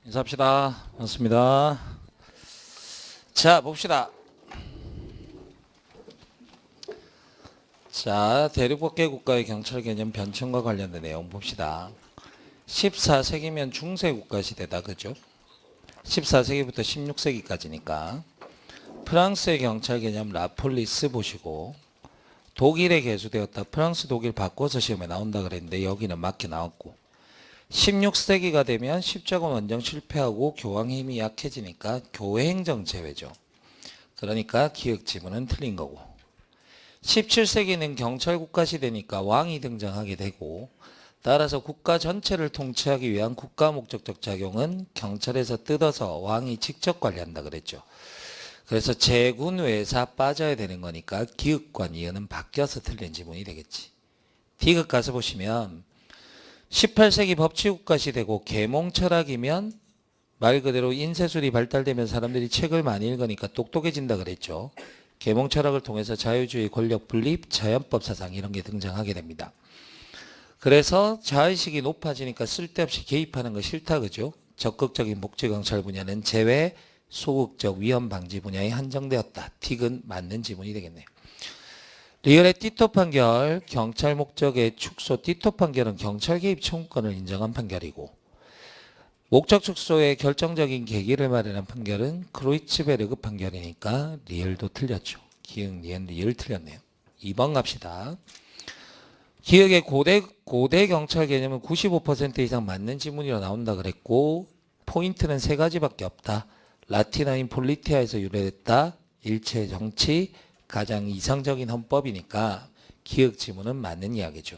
인사합시다. 반갑습니다. 자, 봅시다. 자, 대륙법계 국가의 경찰 개념 변천과 관련된 내용 봅시다. 14세기면 중세 국가 시대다. 그죠? 14세기부터 16세기까지니까 프랑스의 경찰 개념 라폴리스 보시고 독일에 개수되었다. 프랑스 독일 바꿔서 시험에 나온다 그랬는데 여기는 맞게 나왔고 16세기가 되면 십자군 원정 실패하고 교황의 힘이 약해지니까 교회행정 제외죠. 그러니까 기억 지문은 틀린 거고 17세기는 경찰국가 시대니까 왕이 등장하게 되고 따라서 국가 전체를 통치하기 위한 국가 목적적 작용은 경찰에서 뜯어서 왕이 직접 관리한다 그랬죠. 그래서 제군 외사 빠져야 되는 거니까 기읍과 니은은 바뀌어서 틀린 지문이 되겠지. 디귿 가서 보시면 18세기 법치국가 시대고 계몽철학이면 말 그대로 인쇄술이 발달되면 사람들이 책을 많이 읽으니까 똑똑해진다 그랬죠. 계몽철학을 통해서 자유주의, 권력 분립, 자연법 사상 이런 게 등장하게 됩니다. 그래서 자의식이 높아지니까 쓸데없이 개입하는 거 싫다 그죠. 적극적인 복지경찰 분야는 제외, 소극적 위험 방지 분야에 한정되었다. 틱은 맞는 지문이 되겠네요. 리얼의 띠토 판결, 경찰 목적의 축소 띠토 판결은 경찰 개입 청구권을 인정한 판결이고 목적 축소의 결정적인 계기를 마련한 판결은 크로이츠베르그 판결이니까 리얼도 틀렸죠. 기억, 니은, 리얼 틀렸네요. 2번 갑시다. 기억의 고대 경찰 개념은 95% 이상 맞는 지문이라 나온다 그랬고 포인트는 세 가지밖에 없다. 라틴어인 폴리티아에서 유래됐다. 일체 정치, 가장 이상적인 헌법이니까 기억 지문은 맞는 이야기죠.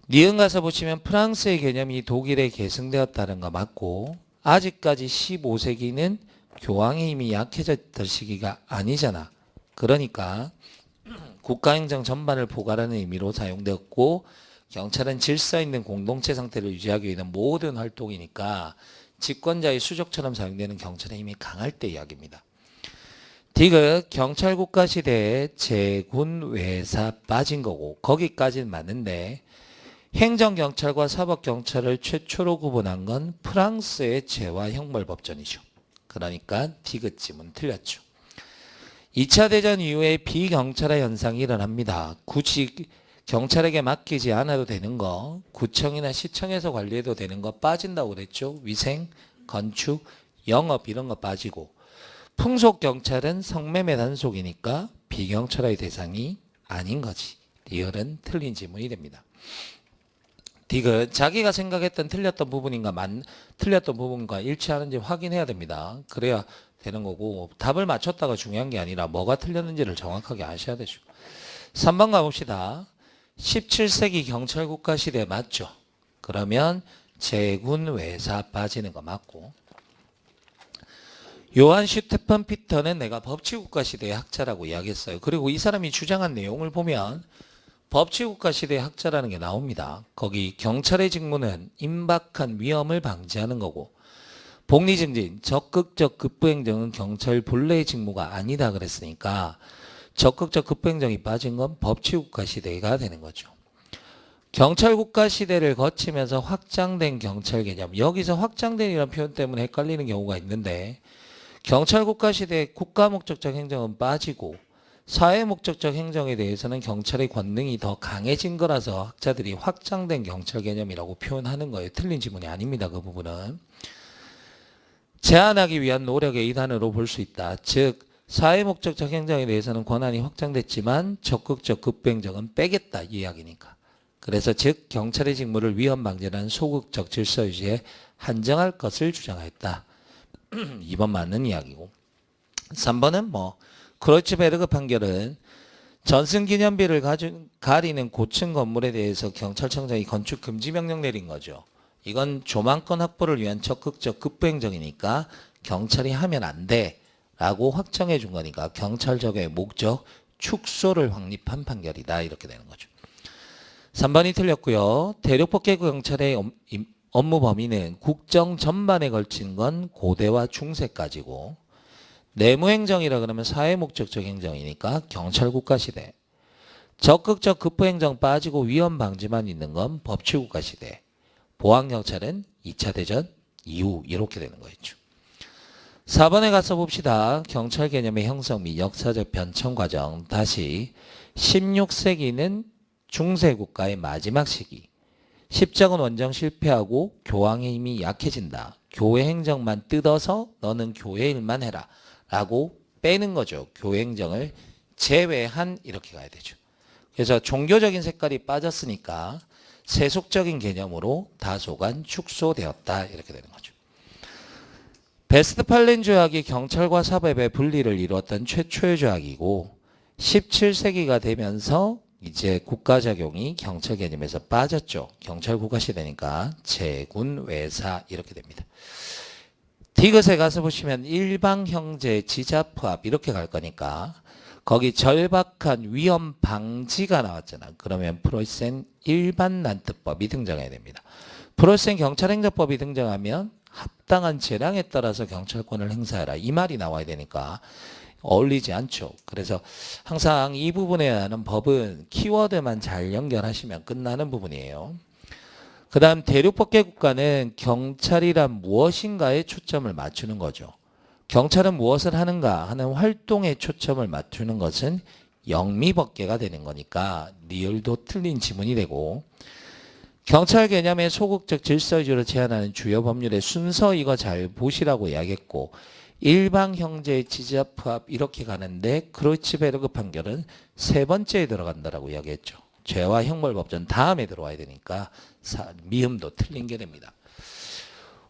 니은 가서 보시면 프랑스의 개념이 독일에 계승되었다는 거 맞고 아직까지 15세기는 교황의 힘이 약해졌던 시기가 아니잖아. 그러니까 국가행정 전반을 포괄하는 의미로 사용되었고 경찰은 질서 있는 공동체 상태를 유지하기 위한 모든 활동이니까 집권자의 수족처럼 사용되는 경찰의 힘이 강할 때 이야기입니다. 디귿 경찰국가 시대에 제군 외사 빠진 거고 거기까지는 맞는데 행정경찰과 사법경찰을 최초로 구분한 건 프랑스의 제와 형벌법전이죠. 그러니까 디귿 지문 틀렸죠. 2차 대전 이후에 비경찰화 현상이 일어납니다. 굳이 경찰에게 맡기지 않아도 되는 거 구청이나 시청에서 관리해도 되는 거 빠진다고 그랬죠. 위생, 건축, 영업 이런 거 빠지고 풍속경찰은 성매매 단속이니까 비경찰화의 대상이 아닌 거지. 리얼은 틀린 지문이 됩니다. 디귿 자기가 생각했던 틀렸던 부분과 일치하는지 확인해야 됩니다. 그래야 되는 거고 답을 맞췄다가 중요한 게 아니라 뭐가 틀렸는지를 정확하게 아셔야 되죠. 3번 가봅시다. 17세기 경찰국가 시대 맞죠? 그러면 제군 외사 빠지는 거 맞고 요한 슈테판 피터는 내가 법치국가 시대의 학자라고 이야기했어요. 그리고 이 사람이 주장한 내용을 보면 법치국가 시대의 학자라는 게 나옵니다. 거기 경찰의 직무는 임박한 위험을 방지하는 거고 복리증진, 적극적 급부행정은 경찰 본래의 직무가 아니다 그랬으니까 적극적 급부행정이 빠진 건 법치국가 시대가 되는 거죠. 경찰국가 시대를 거치면서 확장된 경찰 개념. 여기서 확장된이라는 표현 때문에 헷갈리는 경우가 있는데 경찰국가 시대에 국가 목적적 행정은 빠지고 사회 목적적 행정에 대해서는 경찰의 권능이 더 강해진 거라서 학자들이 확장된 경찰 개념이라고 표현하는 거예요. 틀린 지문이 아닙니다. 그 부분은. 제한하기 위한 노력의 일환으로 볼 수 있다. 즉 사회 목적적 행정에 대해서는 권한이 확장됐지만 적극적 급부행정은 빼겠다 이 이야기니까. 그래서 즉 경찰의 직무를 위험 방지라는 소극적 질서 유지에 한정할 것을 주장하였다. 2번 맞는 이야기고 3번은 크로이츠베르그 판결은 전승기념비를 가리는 고층 건물에 대해서 경찰청장이 건축 금지 명령 내린 거죠. 이건 조망권 확보를 위한 적극적 급부행정이니까 경찰이 하면 안 돼 라고 확정해 준 거니까 경찰 적용의 목적 축소를 확립한 판결이다 이렇게 되는 거죠. 3번이 틀렸고요. 대륙법계 경찰의 업무 범위는 국정 전반에 걸친 건 고대와 중세까지고 내무행정이라 그러면 사회목적적 행정이니까 경찰국가 시대. 적극적 급부행정 빠지고 위험 방지만 있는 건 법치국가 시대. 보안경찰은 2차 대전 이후 이렇게 되는 거였죠. 4번에 가서 봅시다. 경찰 개념의 형성 및 역사적 변천 과정. 다시 16세기는 중세국가의 마지막 시기. 십정은 원정 실패하고 교황의 힘이 약해진다. 교회 행정만 뜯어서 너는 교회 일만 해라 라고 빼는 거죠. 교회 행정을 제외한 이렇게 가야 되죠. 그래서 종교적인 색깔이 빠졌으니까 세속적인 개념으로 다소간 축소되었다 이렇게 되는 거죠. 베스트팔렌 조약이 경찰과 사법의 분리를 이루었던 최초의 조약이고 17세기가 되면서 이제 국가작용이 경찰 개념에서 빠졌죠. 경찰 국가시대니까 제군, 외사 이렇게 됩니다. 디귿에 가서 보시면 일방 형제 지자포합 이렇게 갈 거니까 거기 절박한 위험 방지가 나왔잖아. 그러면 프로이센 일반 난특법이 등장해야 됩니다. 프로이센 경찰행정법이 등장하면 합당한 재량에 따라서 경찰권을 행사해라. 이 말이 나와야 되니까 어울리지 않죠. 그래서 항상 이 부분에 하는 법은 키워드만 잘 연결하시면 끝나는 부분이에요. 그 다음 대륙법계 국가는 경찰이란 무엇인가에 초점을 맞추는 거죠. 경찰은 무엇을 하는가 하는 활동에 초점을 맞추는 것은 영미법계가 되는 거니까 리을도 틀린 지문이 되고 경찰 개념의 소극적 질서 위주로 제한하는 주요 법률의 순서 이거 잘 보시라고 이야기했고 일방 형제 지자포합 이렇게 가는데 크로이츠베르그 판결은 세 번째에 들어간다라고 이야기했죠. 죄와 형벌법전 다음에 들어와야 되니까 미음도 틀린 게 됩니다.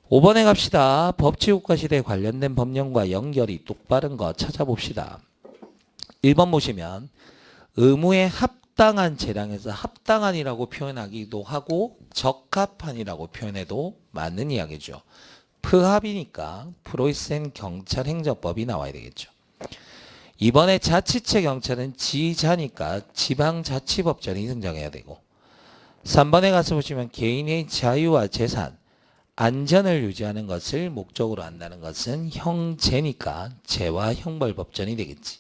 5번에 갑시다. 법치국가 시대에 관련된 법령과 연결이 똑바른 거 찾아봅시다. 1번 보시면 의무에 합당한 재량에서 합당한이라고 표현하기도 하고 적합한이라고 표현해도 맞는 이야기죠. 프합이니까 프로이센 경찰행정법이 나와야 되겠죠. 이번에 자치체 경찰은 지자니까 지방자치법전이 등장해야 되고 3번에 가서 보시면 개인의 자유와 재산, 안전을 유지하는 것을 목적으로 한다는 것은 형제니까 재와 형벌법전이 되겠지.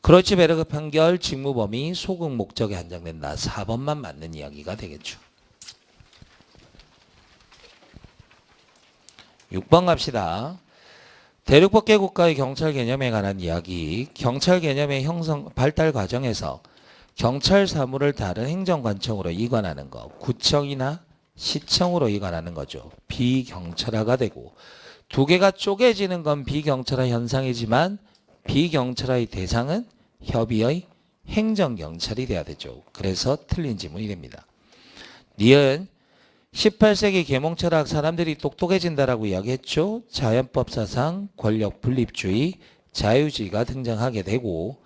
크로이츠베르그 판결 직무범위 소극 목적에 한정된다. 4번만 맞는 이야기가 되겠죠. 6번 갑시다. 대륙법계 국가의 경찰 개념에 관한 이야기. 경찰 개념의 형성 발달 과정에서 경찰 사무를 다른 행정관청으로 이관하는 것. 구청이나 시청으로 이관하는 거죠. 비경찰화가 되고 두 개가 쪼개지는 건 비경찰화 현상이지만 비경찰화의 대상은 협의의 행정경찰이 돼야 되죠. 그래서 틀린 지문이 됩니다. 니은 18세기 계몽철학 사람들이 똑똑해진다라고 이야기했죠. 자연법사상, 권력분립주의, 자유주의가 등장하게 되고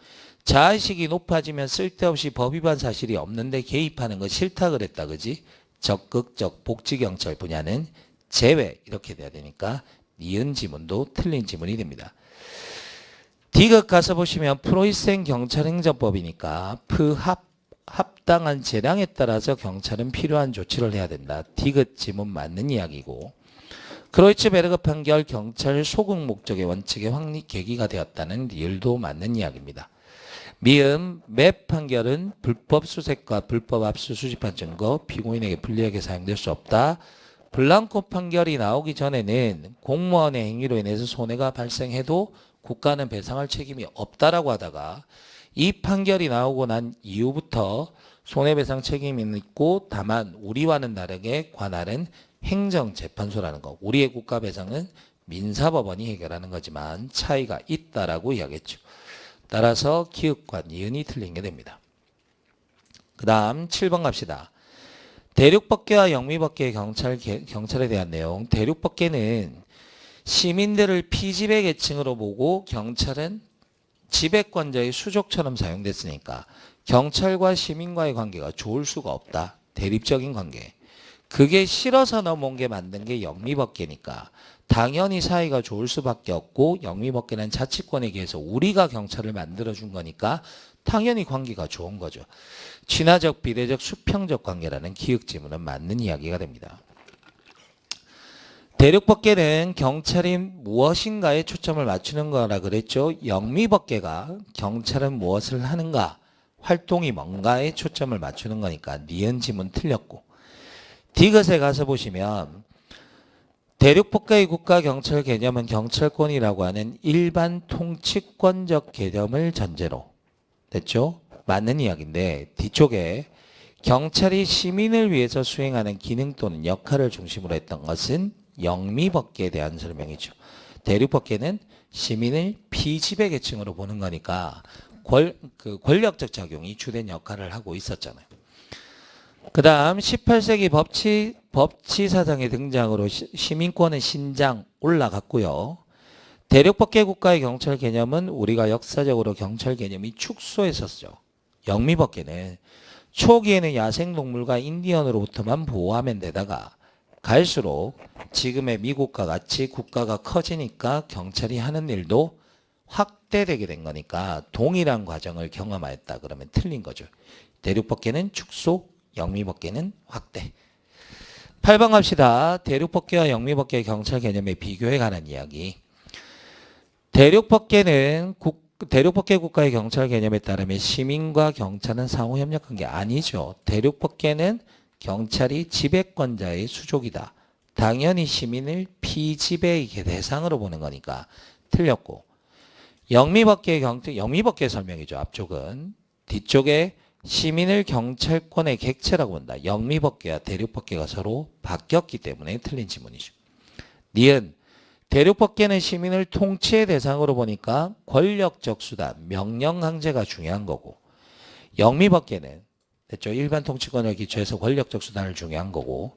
자의식이 높아지면 쓸데없이 법 위반 사실이 없는데 개입하는 거 싫다 그랬다. 그지? 적극적 복지경찰 분야는 제외 이렇게 돼야 되니까 니은 지문도 틀린 지문이 됩니다. 디귿 가서 보시면 프로이센 경찰행정법이니까 합당한 재량에 따라서 경찰은 필요한 조치를 해야 된다. 디귿 지문 맞는 이야기고 크로이츠베르그 판결 경찰 소극 목적의 원칙의 확립 계기가 되었다는 리을도 맞는 이야기입니다. 미음 맵 판결은 불법 수색과 불법 압수 수집한 증거 피고인에게 불리하게 사용될 수 없다. 블랑코 판결이 나오기 전에는 공무원의 행위로 인해서 손해가 발생해도 국가는 배상할 책임이 없다라고 하다가 이 판결이 나오고 난 이후부터 손해배상 책임이 있고 다만 우리와는 다르게 관할은 행정재판소라는 거. 우리의 국가배상은 민사법원이 해결하는 거지만 차이가 있다라고 이야기했죠. 따라서 기읍과 니은이 틀린 게 됩니다. 그 다음 7번 갑시다. 대륙법계와 영미법계의 경찰에 대한 내용. 대륙법계는 시민들을 피지배 계층으로 보고 경찰은 지배권자의 수족처럼 사용됐으니까 경찰과 시민과의 관계가 좋을 수가 없다. 대립적인 관계. 그게 싫어서 넘어온 게 만든 게 영미법계니까 당연히 사이가 좋을 수밖에 없고 영미법계는 자치권에 의해서 우리가 경찰을 만들어준 거니까 당연히 관계가 좋은 거죠. 친화적, 비례적, 수평적 관계라는 기역지문은 맞는 이야기가 됩니다. 대륙법계는 경찰이 무엇인가에 초점을 맞추는 거라 그랬죠. 영미법계가 경찰은 무엇을 하는가, 활동이 뭔가에 초점을 맞추는 거니까 니은 지문 틀렸고 디귿에 가서 보시면 대륙법계의 국가경찰 개념은 경찰권이라고 하는 일반 통치권적 개념을 전제로 됐죠? 맞는 이야기인데 뒤쪽에 경찰이 시민을 위해서 수행하는 기능 또는 역할을 중심으로 했던 것은 영미법계에 대한 설명이죠. 대륙법계는 시민을 피지배 계층으로 보는 거니까 권력적 작용이 주된 역할을 하고 있었잖아요. 그 다음 18세기 법치사상의 등장으로 시민권은 신장 올라갔고요. 대륙법계 국가의 경찰 개념은 우리가 역사적으로 경찰 개념이 축소했었죠. 영미법계는 초기에는 야생동물과 인디언으로부터만 보호하면 되다가 갈수록 지금의 미국과 같이 국가가 커지니까 경찰이 하는 일도 확대되게 된 거니까 동일한 과정을 경험하였다 그러면 틀린 거죠. 대륙법계는 축소, 영미법계는 확대. 8번 갑시다. 대륙법계와 영미법계의 경찰 개념의 비교에 관한 이야기. 대륙법계 국가의 경찰 개념에 따르면 시민과 경찰은 상호 협력한 게 아니죠. 대륙법계는 경찰이 지배권자의 수족이다. 당연히 시민을 피지배의 대상으로 보는 거니까 틀렸고. 영미법계 설명이죠. 앞쪽은. 뒤쪽에 시민을 경찰권의 객체라고 본다. 영미법계와 대륙법계가 서로 바뀌었기 때문에 틀린 지문이죠. 니은 대륙법계는 시민을 통치의 대상으로 보니까 권력적 수단, 명령 강제가 중요한 거고 영미법계는 됐죠? 일반 통치권을 기초해서 권력적 수단을 중요한 거고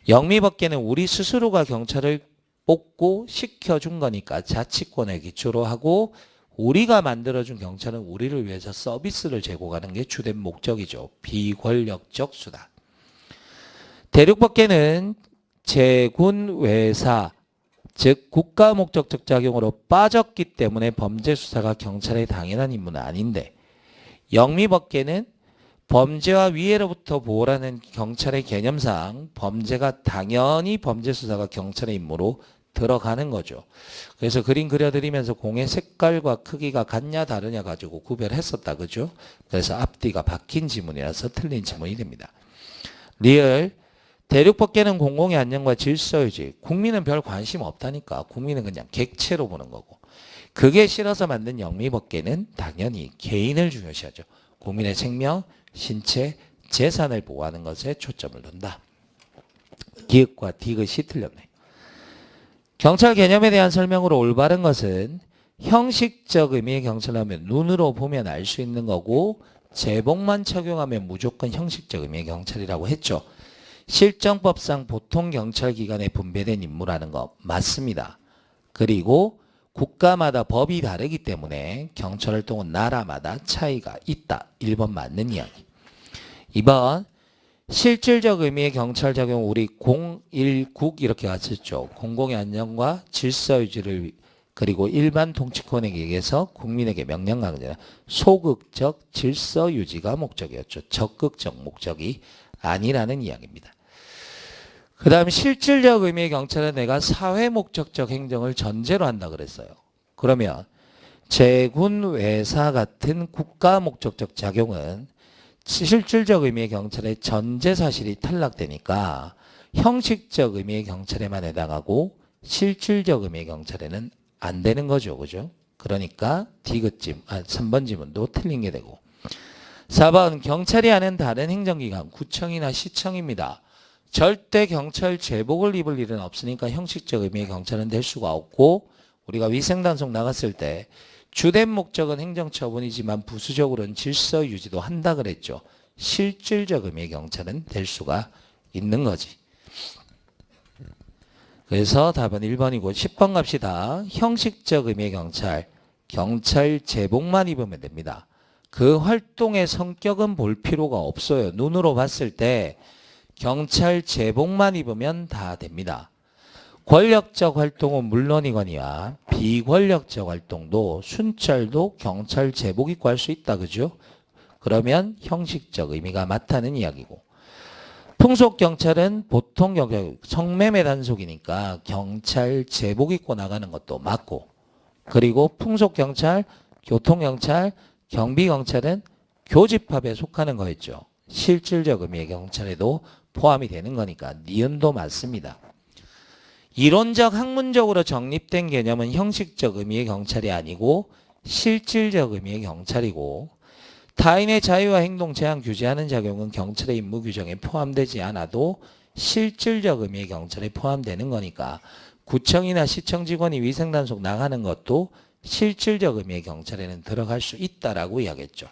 영미법계는 우리 스스로가 경찰을 뽑고 시켜준 거니까 자치권을 기초로 하고 우리가 만들어준 경찰은 우리를 위해서 서비스를 제공하는 게 주된 목적이죠. 비권력적 수단. 대륙법계는 제군 외사 즉 국가 목적적 작용으로 빠졌기 때문에 범죄 수사가 경찰의 당연한 임무는 아닌데 영미법계는 범죄와 위해로부터 보호라는 경찰의 개념상 범죄가 당연히 범죄 수사가 경찰의 임무로 들어가는 거죠. 그래서 그림 그려드리면서 공의 색깔과 크기가 같냐 다르냐 가지고 구별했었다. 그죠? 그래서 앞뒤가 바뀐 지문이라서 틀린 지문이 됩니다. 리얼 대륙법계는 공공의 안녕과 질서유지. 국민은 별 관심 없다니까. 국민은 그냥 객체로 보는 거고. 그게 싫어서 만든 영미법계는 당연히 개인을 중요시하죠. 국민의 생명, 신체, 재산을 보호하는 것에 초점을 둔다. 기읍과 디귿이 틀렸네. 경찰 개념에 대한 설명으로 올바른 것은 형식적 의미의 경찰하면 눈으로 보면 알 수 있는 거고 제복만 착용하면 무조건 형식적 의미의 경찰이라고 했죠. 실정법상 보통 경찰기관에 분배된 임무라는 거 맞습니다. 그리고 국가마다 법이 다르기 때문에 경찰활동은 나라마다 차이가 있다. 1번 맞는 이야기. 2번 실질적 의미의 경찰 작용 우리 공일국 이렇게 갔었죠. 공공의 안녕과 질서 유지를 그리고 일반 통치권에게 의해서 국민에게 명령 강제 소극적 질서 유지가 목적이었죠. 적극적 목적이 아니라는 이야기입니다. 그 다음 실질적 의미의 경찰은 내가 사회 목적적 행정을 전제로 한다 그랬어요. 그러면 제군 외사 같은 국가 목적적 작용은 실질적 의미의 경찰의 전제 사실이 탈락되니까 형식적 의미의 경찰에만 해당하고 실질적 의미의 경찰에는 안 되는 거죠. 그죠? 그러니까 디귿짐, 3번 지문도 틀린 게 되고 4번 경찰이 아닌 다른 행정기관 구청이나 시청입니다. 절대 경찰 제복을 입을 일은 없으니까 형식적 의미의 경찰은 될 수가 없고 우리가 위생단속 나갔을 때 주된 목적은 행정처분이지만 부수적으로는 질서 유지도 한다 그랬죠. 실질적 의미의 경찰은 될 수가 있는 거지. 그래서 답은 1번이고 10번 갑시다. 형식적 의미의 경찰 제복만 입으면 됩니다. 그 활동의 성격은 볼 필요가 없어요. 눈으로 봤을 때 경찰 제복만 입으면 다 됩니다. 권력적 활동은 물론이거니와 비권력적 활동도 순찰도 경찰 제복 입고 할 수 있다. 그죠? 그러면 형식적 의미가 맞다는 이야기고 풍속경찰은 보통 경찰 성매매 단속이니까 경찰 제복 입고 나가는 것도 맞고 그리고 풍속경찰, 교통경찰, 경비경찰은 교집합에 속하는 거였죠. 실질적 의미의 경찰에도 포함이 되는 거니까 니은도 맞습니다. 이론적 학문적으로 정립된 개념은 형식적 의미의 경찰이 아니고 실질적 의미의 경찰이고 타인의 자유와 행동 제한 규제하는 작용은 경찰의 임무 규정에 포함되지 않아도 실질적 의미의 경찰에 포함되는 거니까 구청이나 시청 직원이 위생단속 나가는 것도 실질적 의미의 경찰에는 들어갈 수 있다라고 이야기했죠.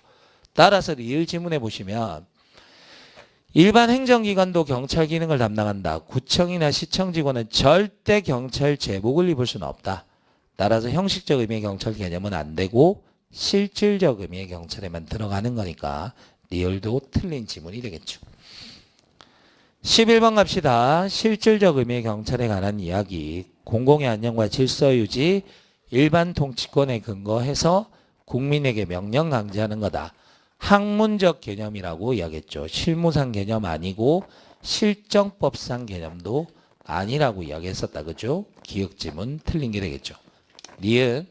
따라서 리을 지문에 보시면 일반 행정기관도 경찰 기능을 담당한다. 구청이나 시청 직원은 절대 경찰 제복을 입을 수는 없다. 따라서 형식적 의미의 경찰 개념은 안 되고 실질적 의미의 경찰에만 들어가는 거니까 리을도 틀린 지문이 되겠죠. 11번 갑시다. 실질적 의미의 경찰에 관한 이야기. 공공의 안녕과 질서 유지, 일반 통치권에 근거해서 국민에게 명령 강제하는 거다. 학문적 개념이라고 이야기했죠. 실무상 개념 아니고 실정법상 개념도 아니라고 이야기했었다. 그죠? 기억지문 틀린 게 되겠죠. 니은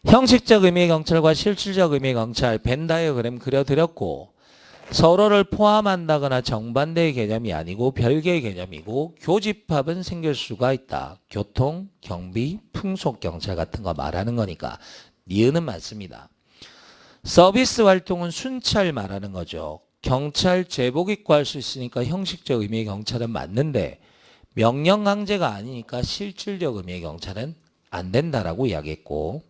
형식적 의미의 경찰과 실질적 의미의 경찰 벤 다이어그램 그려드렸고 서로를 포함한다거나 정반대의 개념이 아니고 별개의 개념이고 교집합은 생길 수가 있다. 교통, 경비, 풍속 경찰 같은 거 말하는 거니까 니은은 맞습니다. 서비스 활동은 순찰 말하는 거죠. 경찰 제복 입고 할 수 있으니까 형식적 의미의 경찰은 맞는데 명령 강제가 아니니까 실질적 의미의 경찰은 안 된다라고 이야기했고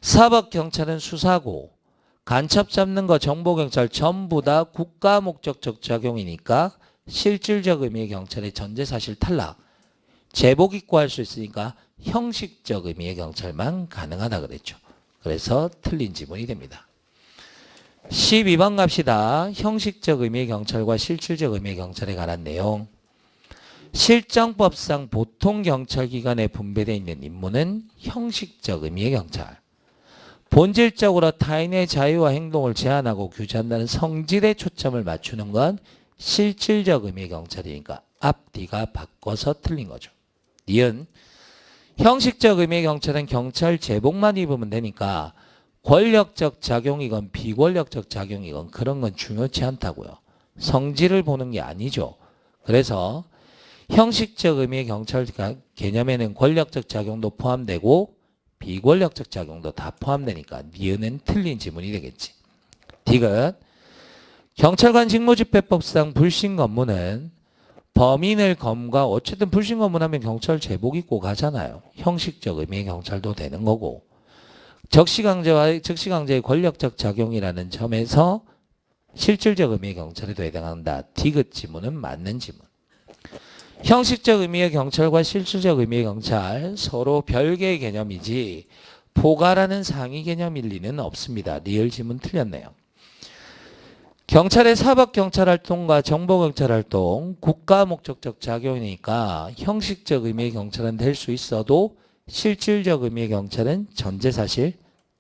사법경찰은 수사고 간첩 잡는 거 정보경찰 전부 다 국가 목적적 작용이니까 실질적 의미의 경찰의 전제사실 탈락. 제복 입고 할 수 있으니까 형식적 의미의 경찰만 가능하다 그랬죠. 그래서 틀린 지문이 됩니다. 12번 갑시다. 형식적 의미의 경찰과 실질적 의미의 경찰에 관한 내용. 실정법상 보통 경찰기관에 분배되어 있는 임무는 형식적 의미의 경찰. 본질적으로 타인의 자유와 행동을 제한하고 규제한다는 성질에 초점을 맞추는 건 실질적 의미의 경찰이니까 앞뒤가 바꿔서 틀린 거죠. 니은 형식적 의미의 경찰은 경찰 제복만 입으면 되니까 권력적 작용이건 비권력적 작용이건 그런 건 중요치 않다고요. 성질을 보는 게 아니죠. 그래서 형식적 의미의 경찰 개념에는 권력적 작용도 포함되고 비권력적 작용도 다 포함되니까 니은은 틀린 지문이 되겠지. 디귿 경찰관 직무집행법상 불신 검문은 범인을 검과 어쨌든 불신 검문하면 경찰 제복 입고 가잖아요. 형식적 의미의 경찰도 되는 거고 적시강제와 즉시강제의 권력적 작용이라는 점에서 실질적 의미의 경찰에도 해당한다. 디귿 지문은 맞는 지문. 형식적 의미의 경찰과 실질적 의미의 경찰 서로 별개의 개념이지 포괄하는 상위 개념일 리는 없습니다. 리을 지문 틀렸네요. 경찰의 사법경찰활동과 정보경찰활동 국가 목적적 작용이니까 형식적 의미의 경찰은 될 수 있어도 실질적 의미의 경찰은 전제사실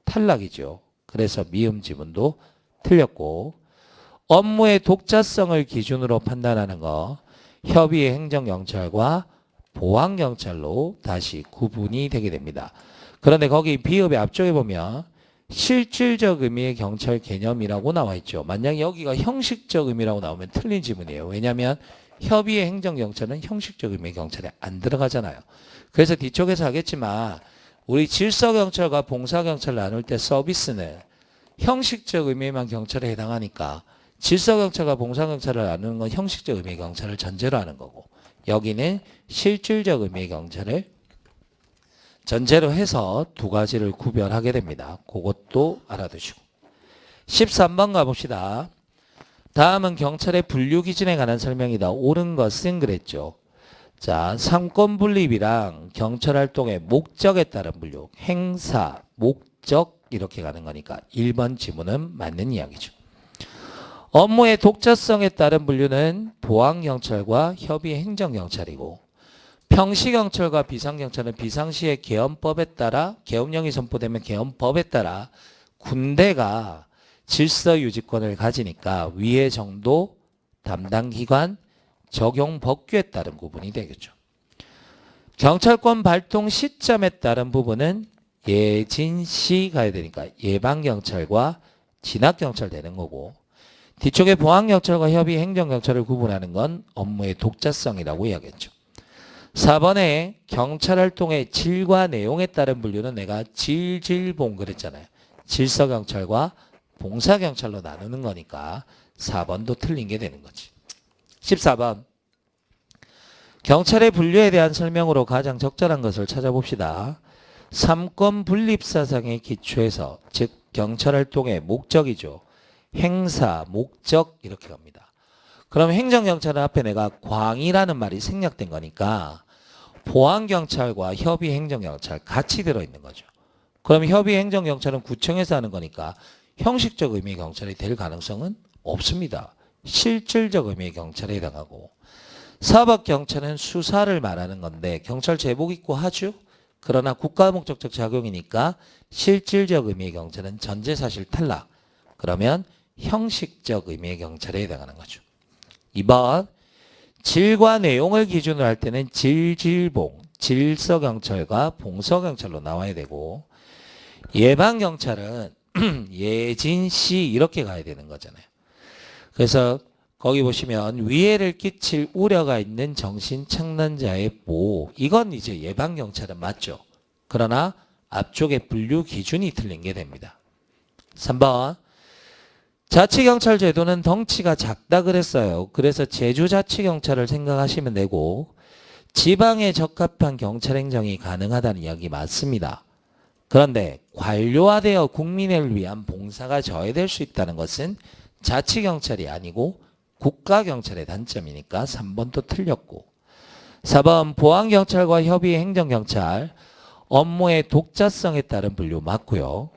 탈락이죠. 그래서 미음 지문도 틀렸고 업무의 독자성을 기준으로 판단하는 거 협의의 행정경찰과 보안경찰로 다시 구분이 되게 됩니다. 그런데 거기 비읍의 앞쪽에 보면 실질적 의미의 경찰 개념이라고 나와 있죠. 만약에 여기가 형식적 의미라고 나오면 틀린 지문이에요. 왜냐하면 협의의 행정경찰은 형식적 의미의 경찰에 안 들어가잖아요. 그래서 뒤쪽에서 하겠지만 우리 질서경찰과 봉사경찰을 나눌 때 서비스는 형식적 의미만 경찰에 해당하니까 질서경찰과 봉사경찰을 나누는 건 형식적 의미의 경찰을 전제로 하는 거고 여기는 실질적 의미의 경찰을 전제로 해서 두 가지를 구별하게 됩니다. 그것도 알아두시고 13번 가봅시다. 다음은 경찰의 분류 기준에 관한 설명이다. 옳은 것은 그랬죠. 자, 상권 분립이랑 경찰 활동의 목적에 따른 분류, 행사, 목적 이렇게 가는 거니까 1번 지문은 맞는 이야기죠. 업무의 독자성에 따른 분류는 보안경찰과 협의 행정경찰이고 평시경찰과 비상경찰은 비상시의 계엄법에 따라 계엄령이 선포되면 계엄법에 따라 군대가 질서유지권을 가지니까 위의 정도 담당기관 적용 법규에 따른 구분이 되겠죠. 경찰권 발동 시점에 따른 부분은 예진시 가야 되니까 예방경찰과 진압경찰 되는 거고 뒤쪽에 보안경찰과 협의 행정경찰을 구분하는 건 업무의 독자성이라고 이야기했죠. 4번에 경찰 활동의 질과 내용에 따른 분류는 내가 질질봉 그랬잖아요. 질서경찰과 봉사경찰로 나누는 거니까 4번도 틀린 게 되는 거지. 14번 경찰의 분류에 대한 설명으로 가장 적절한 것을 찾아봅시다. 3권 분립사상의 기초에서 즉 경찰활동의 목적이죠. 행사, 목적 이렇게 갑니다. 그럼 행정경찰은 앞에 내가 광이라는 말이 생략된 거니까 보안경찰과 협의행정경찰 같이 들어있는 거죠. 그럼 협의행정경찰은 구청에서 하는 거니까 형식적 의미의 경찰이 될 가능성은 없습니다. 실질적 의미의 경찰에 해당하고 사법경찰은 수사를 말하는 건데 경찰 제복 입고 하죠. 그러나 국가목적적 작용이니까 실질적 의미의 경찰은 전제사실 탈락. 그러면 형식적 의미의 경찰에 해당하는 거죠. 2번 질과 내용을 기준으로 할 때는 질질봉, 질서경찰과 봉서경찰로 나와야 되고 예방경찰은 예진시 이렇게 가야 되는 거잖아요. 그래서 거기 보시면 위해를 끼칠 우려가 있는 정신착란자의 보호 이건 이제 예방경찰은 맞죠. 그러나 앞쪽에 분류 기준이 틀린 게 됩니다. 3번 자치경찰 제도는 덩치가 작다 그랬어요. 그래서 제주자치경찰을 생각하시면 되고 지방에 적합한 경찰행정이 가능하다는 이야기 맞습니다. 그런데 관료화되어 국민을 위한 봉사가 저해될 수 있다는 것은 자치경찰이 아니고 국가경찰의 단점이니까 3번도 틀렸고 4번 보안경찰과 협의행정경찰 업무의 독자성에 따른 분류 맞고요.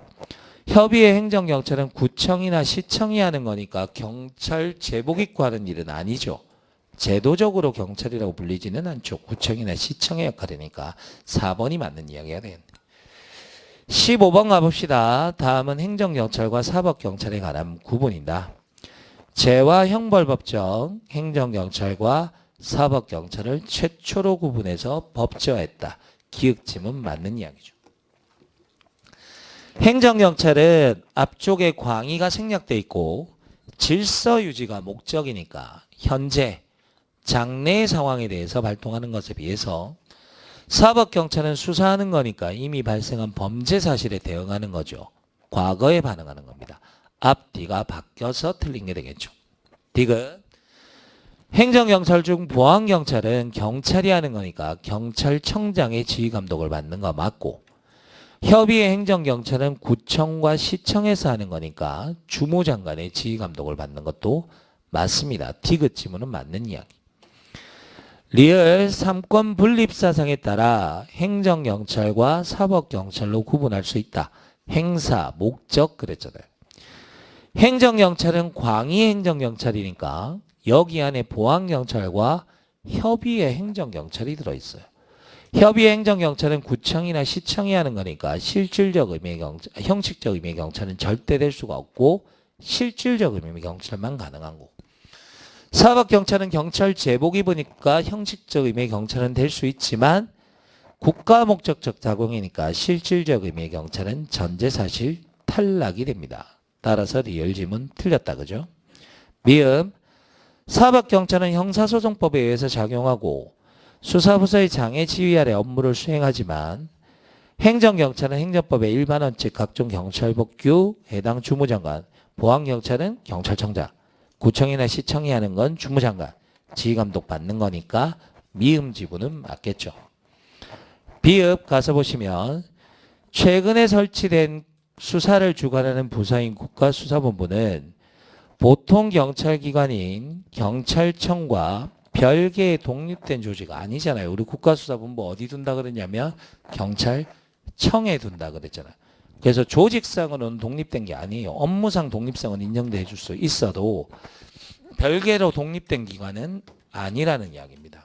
협의의 행정경찰은 구청이나 시청이 하는 거니까 경찰 제복 입고 하는 일은 아니죠. 제도적으로 경찰이라고 불리지는 않죠. 구청이나 시청의 역할이니까 4번이 맞는 이야기가 되겠네. 15번 가봅시다. 다음은 행정경찰과 사법경찰에 관한 구분이다. 재와 형벌법정 행정경찰과 사법경찰을 최초로 구분해서 법제화했다. 기역지문 맞는 이야기죠. 행정경찰은 앞쪽에 광의가 생략돼 있고 질서 유지가 목적이니까 현재 장래의 상황에 대해서 발동하는 것에 비해서 사법경찰은 수사하는 거니까 이미 발생한 범죄 사실에 대응하는 거죠. 과거에 반응하는 겁니다. 앞뒤가 바뀌어서 틀린 게 되겠죠. 디귿 행정경찰 중 보안경찰은 경찰이 하는 거니까 경찰청장의 지휘감독을 받는 거 맞고 협의의 행정경찰은 구청과 시청에서 하는 거니까 주무장관의 지휘감독을 받는 것도 맞습니다. 디귿 지문은 맞는 이야기. 리을 3권 분립사상에 따라 행정경찰과 사법경찰로 구분할 수 있다. 행사, 목적 그랬잖아요. 행정경찰은 광의의 행정경찰이니까 여기 안에 보안경찰과 협의의 행정경찰이 들어있어요. 협의의 행정경찰은 구청이나 시청이 하는 거니까 실질적 의미의 경찰, 형식적 의미의 경찰은 절대 될 수가 없고 실질적 의미의 경찰만 가능한 거고 사법경찰은 경찰 제복 입으니까 형식적 의미의 경찰은 될 수 있지만 국가 목적적 작용이니까 실질적 의미의 경찰은 전제사실 탈락이 됩니다. 따라서 리얼 지문 틀렸다 그죠? 미음 사법경찰은 형사소송법에 의해서 작용하고 수사부서의 장애 지휘 아래 업무를 수행하지만 행정경찰은 행정법의 일반 원칙 각종 경찰법규 해당 주무장관 보안경찰은 경찰청장 구청이나 시청이 하는 건 주무장관 지휘감독 받는 거니까 미음 지분은 맞겠죠. 비읍 가서 보시면 최근에 설치된 수사를 주관하는 부서인 국가수사본부는 보통 경찰기관인 경찰청과 별개의 독립된 조직 아니잖아요. 우리 국가수사본부 어디 둔다 그랬냐면 경찰청에 둔다 그랬잖아요. 그래서 조직상으로는 독립된 게 아니에요. 업무상 독립성은 인정돼 줄 수 있어도 별개로 독립된 기관은 아니라는 이야기입니다.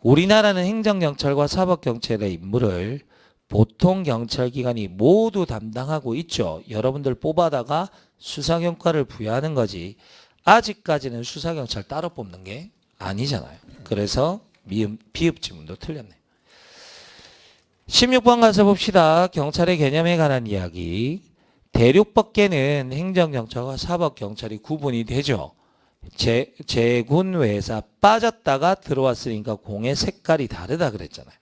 우리나라는 행정경찰과 사법경찰의 임무를 보통 경찰기관이 모두 담당하고 있죠. 여러분들 뽑아다가 수사경과를 부여하는 거지 아직까지는 수사경찰 따로 뽑는 게 아니잖아요. 그래서 비읍 지문도 틀렸네요. 16번 가서 봅시다. 경찰의 개념에 관한 이야기. 대륙법계는 행정경찰과 사법경찰이 구분이 되죠. 제군회사 빠졌다가 들어왔으니까 공의 색깔이 다르다 그랬잖아요.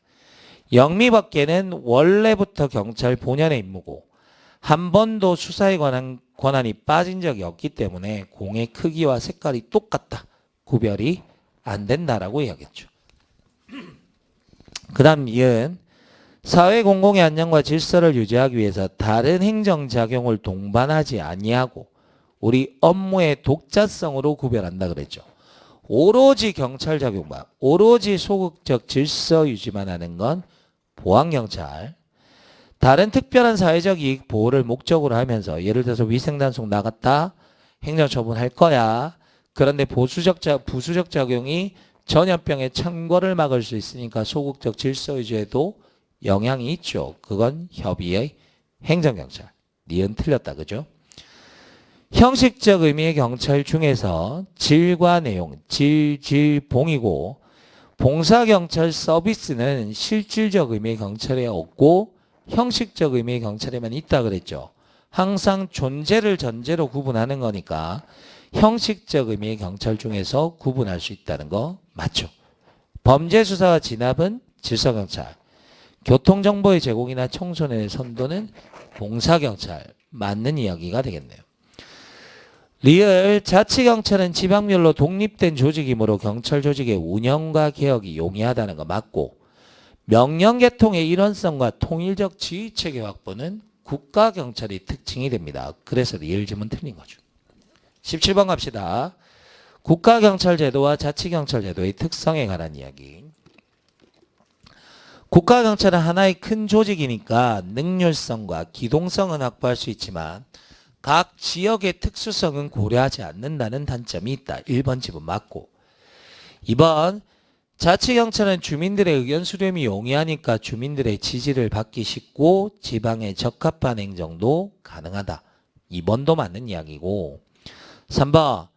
영미법계는 원래부터 경찰 본연의 임무고 한 번도 수사에 관한 권한이 빠진 적이 없기 때문에 공의 크기와 색깔이 똑같다. 구별이 안 된다라고 이야기했죠. 그 다음 이은 사회 공공의 안녕과 질서를 유지하기 위해서 다른 행정작용을 동반하지 아니하고 우리 업무의 독자성으로 구별한다 그랬죠. 오로지 경찰 작용만, 오로지 소극적 질서 유지만 하는 건 보안경찰. 다른 특별한 사회적 이익 보호를 목적으로 하면서 예를 들어서 위생단속 나갔다 행정처분할 거야. 그런데 부수적 작용이 전염병의 창궐을 막을 수 있으니까 소극적 질서 유지에도 영향이 있죠. 그건 협의의 행정경찰. 니은 틀렸다. 그죠? 형식적 의미의 경찰 중에서 질과 내용, 질봉이고 봉사경찰 서비스는 실질적 의미의 경찰에 없고 형식적 의미의 경찰에만 있다 그랬죠. 항상 존재를 전제로 구분하는 거니까 형식적 의미의 경찰 중에서 구분할 수 있다는 거 맞죠. 범죄수사와 진압은 질서경찰, 교통정보의 제공이나 청소년의 선도는 봉사경찰, 맞는 이야기가 되겠네요. 리을 자치경찰은 지방별로 독립된 조직이므로 경찰 조직의 운영과 개혁이 용이하다는 거 맞고 명령계통의 일원성과 통일적 지휘체계 확보는 국가경찰이 특징이 됩니다. 그래서 리을 지문 틀린 거죠. 17번 갑시다. 국가경찰 제도와 자치경찰 제도의 특성에 관한 이야기. 국가경찰은 하나의 큰 조직이니까 능률성과 기동성은 확보할 수 있지만 각 지역의 특수성은 고려하지 않는다는 단점이 있다. 1번 지분 맞고 2번 자치경찰은 주민들의 의견 수렴이 용이하니까 주민들의 지지를 받기 쉽고 지방에 적합한 행정도 가능하다. 2번도 맞는 이야기고 3번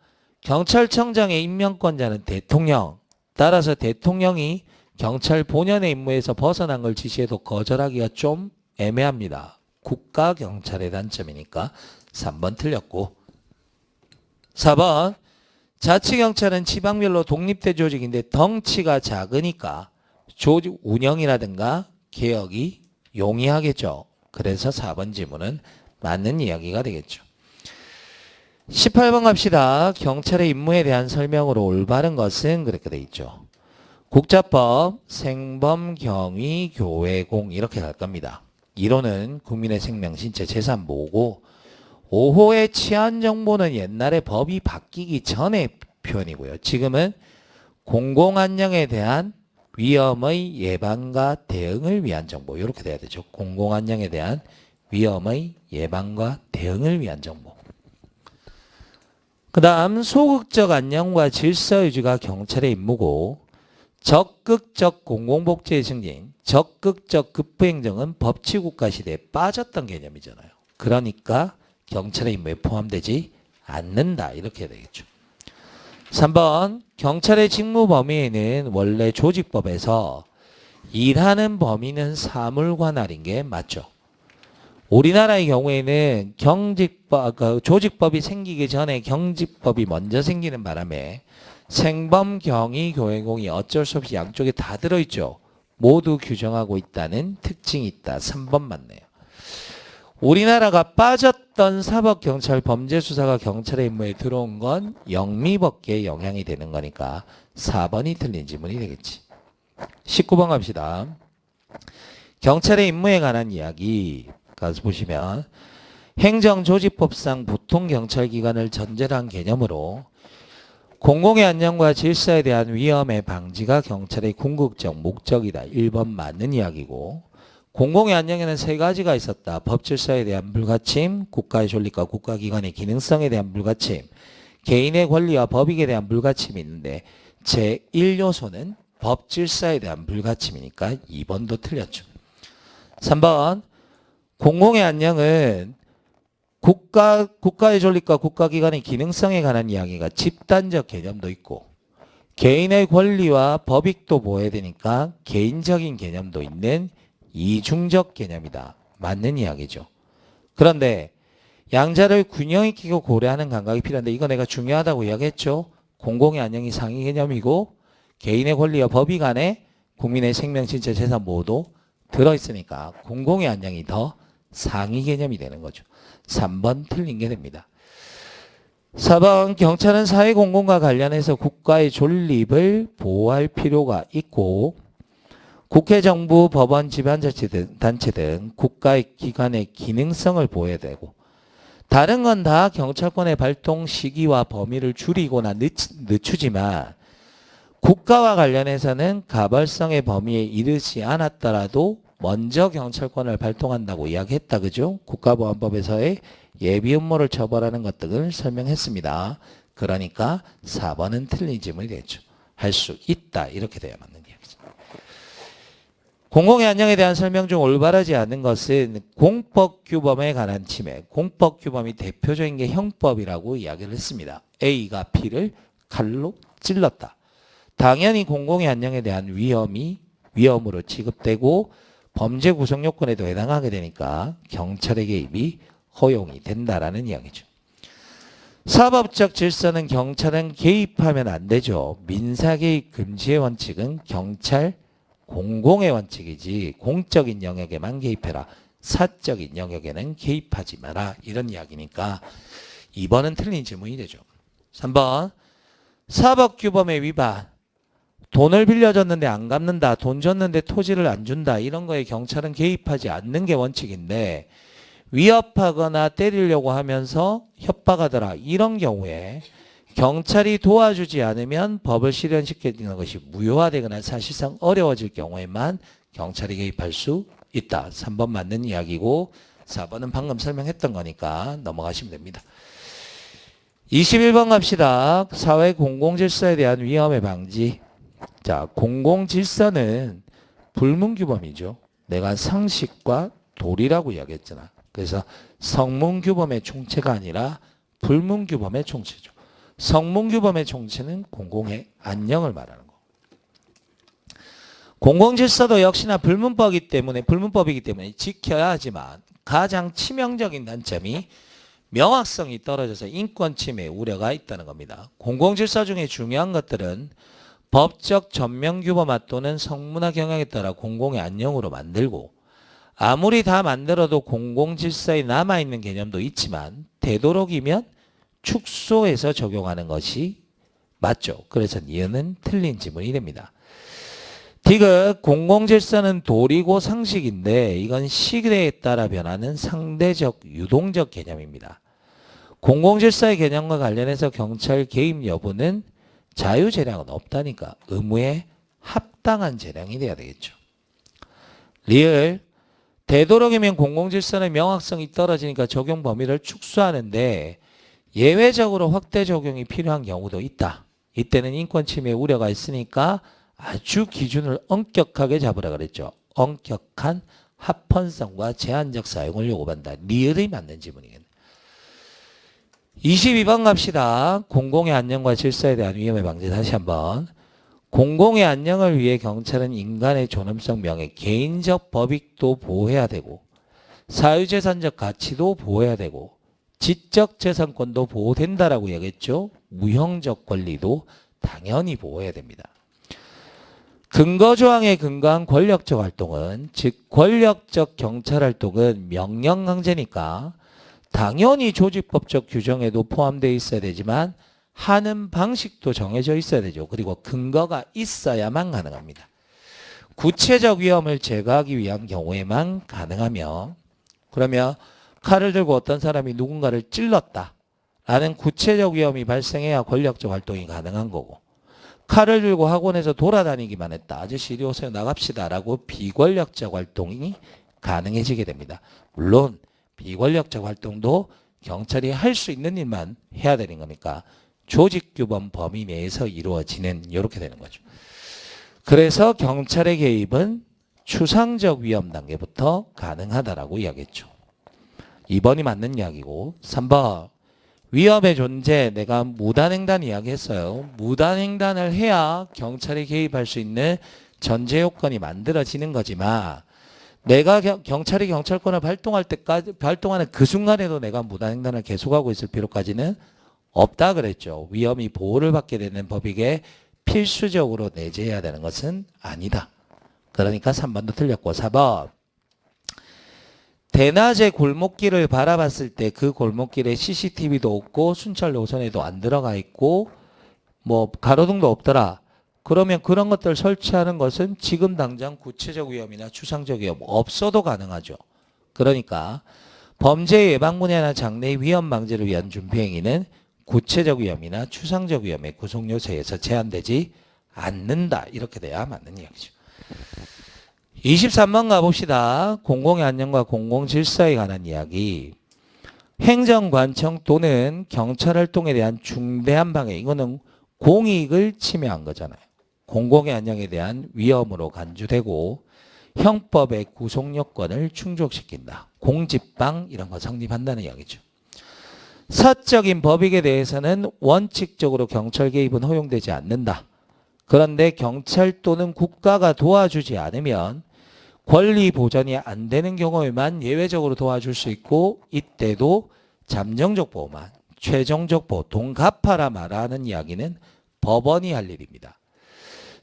경찰청장의 임명권자는 대통령. 따라서 대통령이 경찰 본연의 임무에서 벗어난 걸 지시해도 거절하기가 좀 애매합니다. 국가경찰의 단점이니까 3번 틀렸고 4번 자치경찰은 지방별로 독립된 조직인데 덩치가 작으니까 조직 운영이라든가 개혁이 용이하겠죠. 그래서 4번 지문은 맞는 이야기가 되겠죠. 18번 갑시다. 경찰의 임무에 대한 설명으로 올바른 것은 그렇게 돼 있죠. 국자법, 생범, 경위, 교외, 공 이렇게 갈 겁니다. 1호는 국민의 생명, 신체, 재산 보호고 5호의 치안 정보는 옛날에 법이 바뀌기 전의 표현이고요. 지금은 공공안녕에 대한 위험의 예방과 대응을 위한 정보 이렇게 돼야 되죠. 공공안녕에 대한 위험의 예방과 대응을 위한 정보. 그 다음 소극적 안녕과 질서 유지가 경찰의 임무고 적극적 공공복지의 증진, 적극적 급부행정은 법치국가 시대에 빠졌던 개념이잖아요. 그러니까 경찰의 임무에 포함되지 않는다. 이렇게 되겠죠. 3번 경찰의 직무 범위에는 원래 조직법에서 일하는 범위는 사물관할인 게 맞죠. 우리나라의 경우에는 조직법이 생기기 전에 경직법이 먼저 생기는 바람에 생범, 경위, 교외공이 어쩔 수 없이 양쪽에 다 들어있죠. 모두 규정하고 있다는 특징이 있다. 3번 맞네요. 우리나라가 빠졌던 사법경찰 범죄수사가 경찰의 임무에 들어온 건 영미법계에 영향이 되는 거니까 4번이 틀린 지문이 되겠지. 19번 갑시다. 경찰의 임무에 관한 이야기 가서 보시면 행정조직법상 보통경찰기관을 전제로 한 개념으로 공공의 안녕과 질서에 대한 위험의 방지가 경찰의 궁극적 목적이다. 1번 맞는 이야기고 공공의 안녕에는 세 가지가 있었다. 법질서에 대한 불가침, 국가의 존립과 국가기관의 기능성에 대한 불가침, 개인의 권리와 법익에 대한 불가침이 있는데 제1요소는 법질서에 대한 불가침이니까 2번도 틀렸죠. 3번 공공의 안녕은 국가의 존립과 국가기관의 기능성에 관한 이야기가 집단적 개념도 있고 개인의 권리와 법익도 보호해야 되니까 개인적인 개념도 있는 이중적 개념이다. 맞는 이야기죠. 그런데 양자를 균형 있게 고려하는 감각이 필요한데 이거 내가 중요하다고 이야기했죠. 공공의 안녕이 상위 개념이고 개인의 권리와 법익 안에 국민의 생명, 신체, 재산 모두 들어있으니까 공공의 안녕이 더 상위 개념이 되는 거죠. 3번 틀린 게 됩니다. 4번 경찰은 사회공공과 관련해서 국가의 존립을 보호할 필요가 있고 국회, 정부, 법원, 지방자치단체 등 국가의 기관의 기능성을 보호해야 되고 다른 건 다 경찰권의 발동 시기와 범위를 줄이거나 늦추지만 국가와 관련해서는 가벌성의 범위에 이르지 않았더라도 먼저 경찰권을 발동한다고 이야기했다. 그죠? 국가보안법에서의 예비 음모를 처벌하는 것 등을 설명했습니다. 그러니까 4번은 틀린 질문이 되죠. 할 수 있다. 이렇게 돼야 맞는 이야기죠. 공공의 안녕에 대한 설명 중 올바르지 않은 것은 공법규범에 관한 침해. 공법규범이 대표적인 게 형법이라고 이야기를 했습니다. A가 B를 칼로 찔렀다. 당연히 공공의 안녕에 대한 위험으로 취급되고 범죄 구성 요건에도 해당하게 되니까 경찰의 개입이 허용이 된다라는 이야기죠. 사법적 질서는 경찰은 개입하면 안 되죠. 민사개입 금지의 원칙은 경찰 공공의 원칙이지 공적인 영역에만 개입해라. 사적인 영역에는 개입하지 마라. 이런 이야기니까 2번은 틀린 질문이 되죠. 3번 사법규범의 위반. 돈을 빌려줬는데 안 갚는다. 돈 줬는데 토지를 안 준다. 이런 거에 경찰은 개입하지 않는 게 원칙인데 위협하거나 때리려고 하면서 협박하더라. 이런 경우에 경찰이 도와주지 않으면 법을 실현시키는 것이 무효화되거나 사실상 어려워질 경우에만 경찰이 개입할 수 있다. 3번 맞는 이야기고 4번은 방금 설명했던 거니까 넘어가시면 됩니다. 21번 갑시다. 사회 공공질서에 대한 위험의 방지. 자, 공공질서는 불문규범이죠. 내가 상식과 도리라고 이야기했잖아. 그래서 성문규범의 총체가 아니라 불문규범의 총체죠. 성문규범의 총체는 공공의 안녕을 말하는 거. 공공질서도 역시나 불문법이기 때문에 지켜야 하지만 가장 치명적인 단점이 명확성이 떨어져서 인권 침해 우려가 있다는 겁니다. 공공질서 중에 중요한 것들은 법적 전면규범화 또는 성문화 경향에 따라 공공의 안녕으로 만들고 아무리 다 만들어도 공공질서에 남아있는 개념도 있지만 되도록이면 축소해서 적용하는 것이 맞죠. 그래서 이유는 틀린 지문이 됩니다. 디귿 공공질서는 도리고 상식인데 이건 시대에 따라 변하는 상대적 유동적 개념입니다. 공공질서의 개념과 관련해서 경찰 개입 여부는 자유재량은 없다니까 의무에 합당한 재량이 돼야 되겠죠. 리을 되도록이면 공공질서의 명확성이 떨어지니까 적용 범위를 축소하는데 예외적으로 확대 적용이 필요한 경우도 있다. 이때는 인권 침해 우려가 있으니까 아주 기준을 엄격하게 잡으라 그랬죠. 엄격한 합헌성과 제한적 사용을 요구한다. 리을이 맞는 지문이겠네. 22번 갑시다. 공공의 안녕과 질서에 대한 위험의 방지. 다시 한번. 공공의 안녕을 위해 경찰은 인간의 존엄성, 명예, 개인적 법익도 보호해야 되고 사유재산적 가치도 보호해야 되고 지적 재산권도 보호된다라고 얘기했죠. 무형적 권리도 당연히 보호해야 됩니다. 근거조항에 근거한 권력적 활동은 즉 권력적 경찰 활동은 명령강제니까 당연히 조직법적 규정에도 포함되어 있어야 되지만 하는 방식도 정해져 있어야 되죠. 그리고 근거가 있어야만 가능합니다. 구체적 위험을 제거하기 위한 경우에만 가능하며 그러면 칼을 들고 어떤 사람이 누군가를 찔렀다 라는 구체적 위험이 발생해야 권력적 활동이 가능한 거고 칼을 들고 학원에서 돌아다니기만 했다. 아저씨 이리 오세요 나갑시다 라고 비권력적 활동이 가능해지게 됩니다. 물론 비권력적 활동도 경찰이 할 수 있는 일만 해야 되는 거니까 조직규범 범위 내에서 이루어지는 이렇게 되는 거죠. 그래서 경찰의 개입은 추상적 위험 단계부터 가능하다라고 이야기했죠. 2번이 맞는 이야기고 3번 위협의 존재 내가 무단횡단 이야기했어요. 무단횡단을 해야 경찰이 개입할 수 있는 전제 요건이 만들어지는 거지만 내가 경찰이 경찰권을 발동하는 그 순간에도 내가 무단횡단을 계속하고 있을 필요까지는 없다 그랬죠. 위험이 보호를 받게 되는 법익에 필수적으로 내재해야 되는 것은 아니다. 그러니까 3번도 틀렸고 4번 대낮에 골목길을 바라봤을 때 그 골목길에 CCTV도 없고 순찰 노선에도 안 들어가 있고 뭐 가로등도 없더라. 그러면 그런 것들 설치하는 것은 지금 당장 구체적 위험이나 추상적 위험 없어도 가능하죠. 그러니까 범죄 예방 분야나 장래 위험 방지를 위한 준비 행위는 구체적 위험이나 추상적 위험의 구속 요소에서 제한되지 않는다. 이렇게 돼야 맞는 이야기죠. 23번 가봅시다. 공공의 안녕과 공공질서에 관한 이야기. 행정관청 또는 경찰활동에 대한 중대한 방해. 이거는 공익을 침해한 거잖아요. 공공의 안녕에 대한 위험으로 간주되고 형법의 구속요건을 충족시킨다. 공집방 이런 거 성립한다는 이야기죠. 사적인 법익에 대해서는 원칙적으로 경찰 개입은 허용되지 않는다. 그런데 경찰 또는 국가가 도와주지 않으면 권리 보전이 안 되는 경우에만 예외적으로 도와줄 수 있고 이때도 잠정적 보호만 최종적 보호 돈 갚아라 말하는 이야기는 법원이 할 일입니다.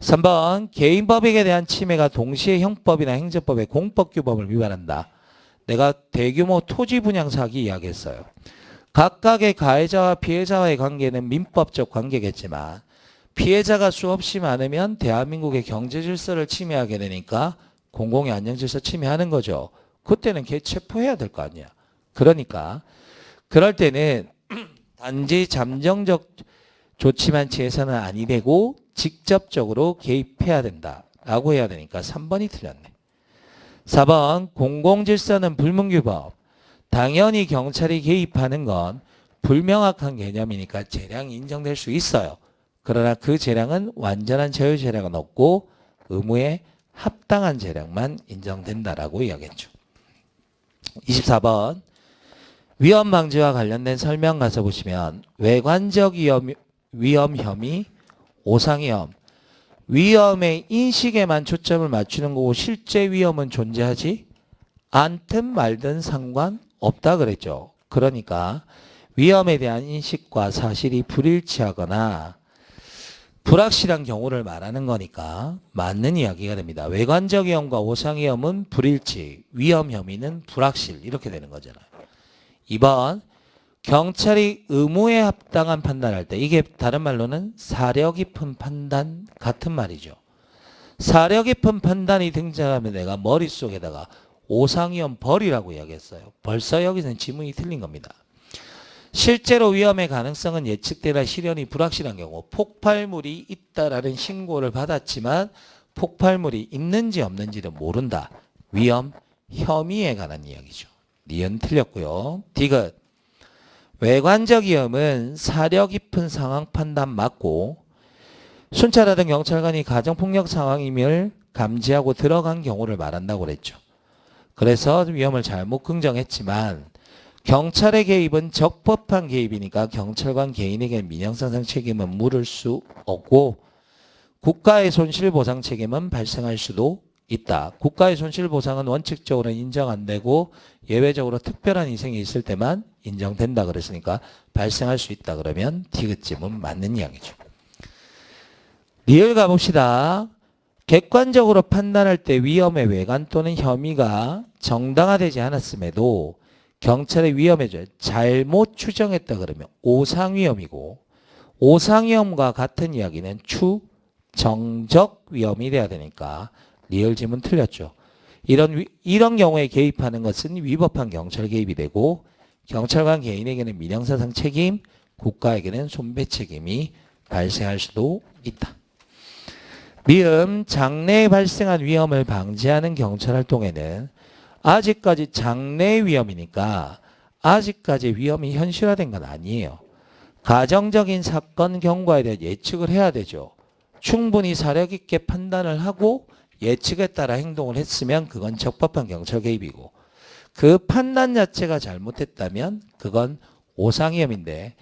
3번 개인 법익에 대한 침해가 동시에 형법이나 행정법의 공법규범을 위반한다. 내가 대규모 토지 분양 사기 이야기했어요. 각각의 가해자와 피해자와의 관계는 민법적 관계겠지만 피해자가 수없이 많으면 대한민국의 경제 질서를 침해하게 되니까 공공의 안녕 질서 침해하는 거죠. 그때는 걔 체포해야 될 거 아니야. 그러니까 그럴 때는 단지 잠정적 조치만 취해서는 아니 되고 직접적으로 개입해야 된다라고 해야 되니까 3번이 틀렸네. 4번 공공질서는 불문규법. 당연히 경찰이 개입하는 건 불명확한 개념이니까 재량이 인정될 수 있어요. 그러나 그 재량은 완전한 자유 재량은 없고 의무에 합당한 재량만 인정된다라고 이야기했죠. 24번 위험 방지와 관련된 설명 가서 보시면 외관적 위험 혐의, 오상위험 위험의 인식에만 초점을 맞추는 거고 실제 위험은 존재하지 않든 말든 상관없다 그랬죠. 그러니까 위험에 대한 인식과 사실이 불일치하거나 불확실한 경우를 말하는 거니까 맞는 이야기가 됩니다. 외관적 위험과 오상 위험은 불일치, 위험 혐의는 불확실 이렇게 되는 거잖아요. 2번 경찰이 의무에 합당한 판단할 때 이게 다른 말로는 사려 깊은 판단 같은 말이죠. 사려 깊은 판단이 등장하면 내가 머릿속에다가 오상위험 벌이라고 이야기했어요. 벌써 여기서는 지문이 틀린 겁니다. 실제로 위험의 가능성은 예측되나 실현이 불확실한 경우 폭발물이 있다라는 신고를 받았지만 폭발물이 있는지 없는지는 모른다. 위험 혐의에 관한 이야기죠. 니은 틀렸고요. 디귿 외관적 위험은 사려 깊은 상황 판단 맞고 순찰하던 경찰관이 가정폭력 상황임을 감지하고 들어간 경우를 말한다고 그랬죠. 그래서 위험을 잘못 긍정했지만 경찰의 개입은 적법한 개입이니까 경찰관 개인에게 민형상상 책임은 물을 수 없고 국가의 손실보상 책임은 발생할 수도 있다. 국가의 손실보상은 원칙적으로 인정 안 되고 예외적으로 특별한 희생이 있을 때만 인정된다 그랬으니까 발생할 수 있다 그러면 디귿집은 맞는 이야기죠. 리을 가봅시다. 객관적으로 판단할 때 위험의 외관 또는 혐의가 정당화되지 않았음에도 경찰의 위험에 잘못 추정했다 그러면 오상위험이고 오상위험과 같은 이야기는 추정적 위험이 돼야 되니까 리을 지문 틀렸죠. 이런 경우에 개입하는 것은 위법한 경찰 개입이 되고 경찰관 개인에게는 민형사상 책임, 국가에게는 손배 책임이 발생할 수도 있다. 미음 장래에 발생한 위험을 방지하는 경찰활동에는 아직까지 장래 위험이니까 아직까지 위험이 현실화된 건 아니에요. 가정적인 사건 경과에 대한 예측을 해야 되죠. 충분히 사력 있게 판단을 하고 예측에 따라 행동을 했으면 그건 적법한 경찰 개입이고 그 판단 자체가 잘못했다면 그건 오상위험인데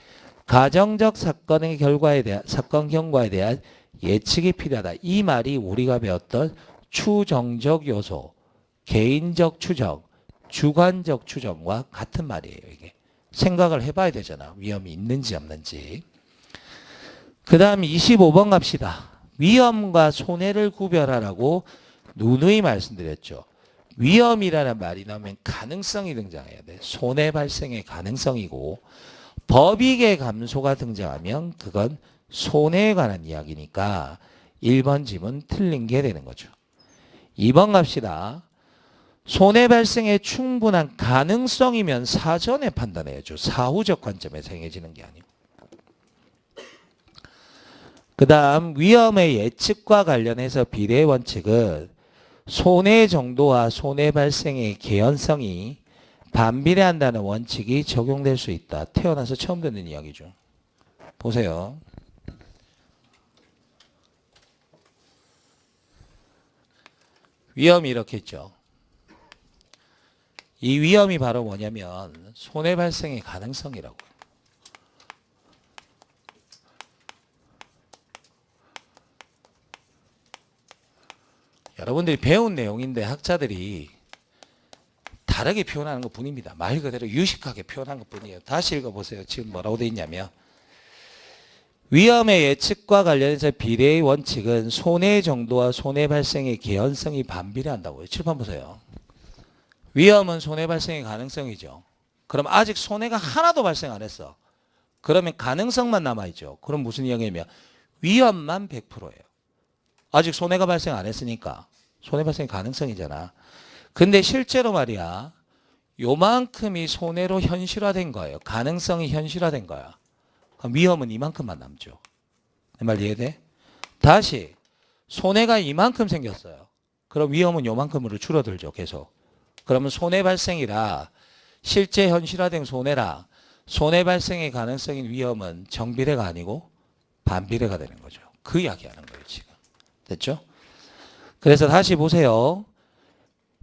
가정적 사건의 결과에 대한 사건 경과에 대한 예측이 필요하다. 이 말이 우리가 배웠던 추정적 요소 개인적 추정, 주관적 추정과 같은 말이에요. 이게 생각을 해봐야 되잖아. 위험이 있는지 없는지. 그 다음 25번 갑시다. 위험과 손해를 구별하라고 누누이 말씀드렸죠. 위험이라는 말이 나오면 가능성이 등장해야 돼. 손해 발생의 가능성이고 법익의 감소가 등장하면 그건 손해에 관한 이야기니까 1번 지문 틀린 게 되는 거죠. 2번 갑시다. 손해 발생의 충분한 가능성이면 사전에 판단해야죠. 사후적 관점에서 행해지는 게 아니고. 그 다음 위험의 예측과 관련해서 비례의 원칙은 손해 정도와 손해 발생의 개연성이 반비례한다는 원칙이 적용될 수 있다. 태어나서 처음 듣는 이야기죠. 보세요. 위험이 이렇게 있죠. 이 위험이 바로 뭐냐면 손해 발생의 가능성이라고요. 여러분들이 배운 내용인데 학자들이 다르게 표현하는 것 뿐입니다. 말 그대로 유식하게 표현한 것 뿐이에요. 다시 읽어보세요. 지금 뭐라고 되어 있냐면 위험의 예측과 관련해서 비례의 원칙은 손해 정도와 손해 발생의 개연성이 반비례한다고요. 칠판 보세요. 위험은 손해 발생의 가능성이죠. 그럼 아직 손해가 하나도 발생 안 했어. 그러면 가능성만 남아있죠. 그럼 무슨 이야기냐면 위험만 100%예요. 아직 손해가 발생 안 했으니까 손해 발생 가능성이잖아. 근데 실제로 말이야. 요만큼이 손해로 현실화된 거예요. 가능성이 현실화된 거야. 그럼 위험은 이만큼만 남죠. 내 말 이해돼? 다시 손해가 이만큼 생겼어요. 그럼 위험은 요만큼으로 줄어들죠. 계속. 그러면 손해 발생이라 실제 현실화된 손해라 손해 발생의 가능성인 위험은 정비례가 아니고 반비례가 되는 거죠. 그 이야기하는 거예요. 지금. 됐죠? 그래서 다시 보세요.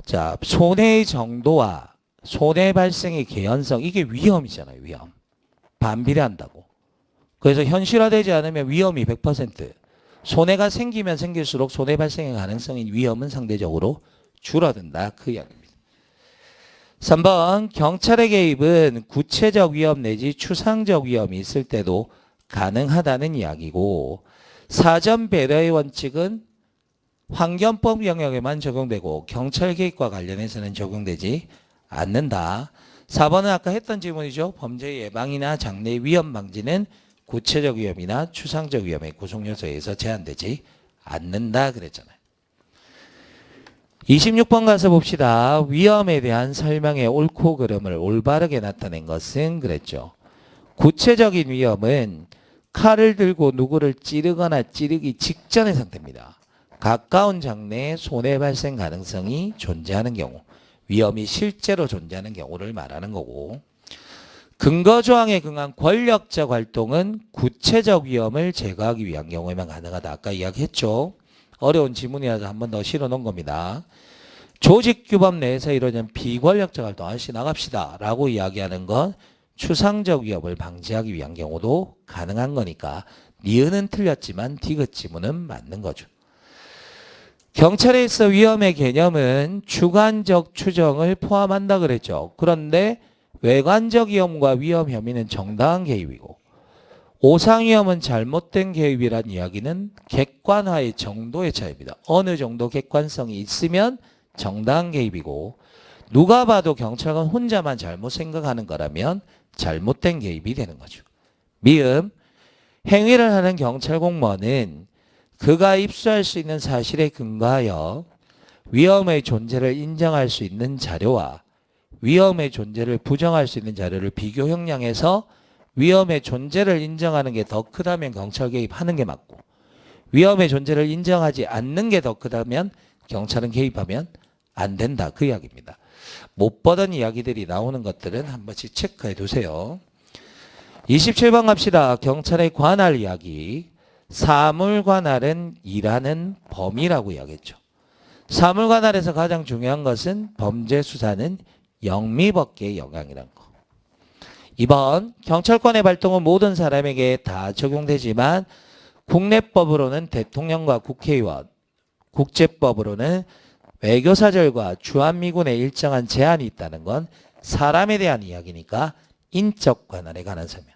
자, 손해의 정도와 손해 발생의 개연성 이게 위험이잖아요. 위험. 반비례한다고. 그래서 현실화되지 않으면 위험이 100%. 손해가 생기면 생길수록 손해 발생의 가능성인 위험은 상대적으로 줄어든다. 그 이야기입니다. 3번 경찰의 개입은 구체적 위험 내지 추상적 위험이 있을 때도 가능하다는 이야기고 사전 배려의 원칙은 환경법 영역에만 적용되고 경찰 개입과 관련해서는 적용되지 않는다. 4번은 아까 했던 질문이죠. 범죄 예방이나 장래 위험 방지는 구체적 위험이나 추상적 위험의 구성 요소에 의해서 제한되지 않는다 그랬잖아요. 26번 가서 봅시다. 위험에 대한 설명의 옳고 그름을 올바르게 나타낸 것은 그랬죠. 구체적인 위험은 칼을 들고 누구를 찌르거나 찌르기 직전의 상태입니다. 가까운 장래에 손해 발생 가능성이 존재하는 경우, 위험이 실제로 존재하는 경우를 말하는 거고 근거조항에 근한 권력적 활동은 구체적 위험을 제거하기 위한 경우에만 가능하다. 아까 이야기했죠. 어려운 지문이라서 한 번 더 실어놓은 겁니다. 조직규범 내에서 이루어진 비권력적 활동 아저씨 나갑시다 라고 이야기하는 건 추상적 위협을 방지하기 위한 경우도 가능한 거니까 니은은 틀렸지만 디귿 지문은 맞는 거죠. 경찰에 있어 위험의 개념은 주관적 추정을 포함한다 그랬죠. 그런데 외관적 위험과 위험 혐의는 정당한 개입이고 오상 위험은 잘못된 개입이란 이야기는 객관화의 정도의 차이입니다. 어느 정도 객관성이 있으면 정당한 개입이고 누가 봐도 경찰관 혼자만 잘못 생각하는 거라면 잘못된 개입이 되는 거죠. 미음 행위를 하는 경찰 공무원은 그가 입수할 수 있는 사실에 근거하여 위험의 존재를 인정할 수 있는 자료와 위험의 존재를 부정할 수 있는 자료를 비교 형량해서 위험의 존재를 인정하는 게 더 크다면 경찰 개입하는 게 맞고 위험의 존재를 인정하지 않는 게 더 크다면 경찰은 개입하면 안 된다. 그 이야기입니다. 못 보던 이야기들이 나오는 것들은 한 번씩 체크해 두세요. 27번 갑시다. 경찰의 관할 이야기. 사물관할은 일하는 범위라고 이야기했죠. 사물관할에서 가장 중요한 것은 범죄 수사는 영미법계의 영향이라는 거. 2번 경찰권의 발동은 모든 사람에게 다 적용되지만 국내법으로는 대통령과 국회의원, 국제법으로는 외교사절과 주한미군에 일정한 제한이 있다는 건 사람에 대한 이야기니까 인적 관할에 관한 설명.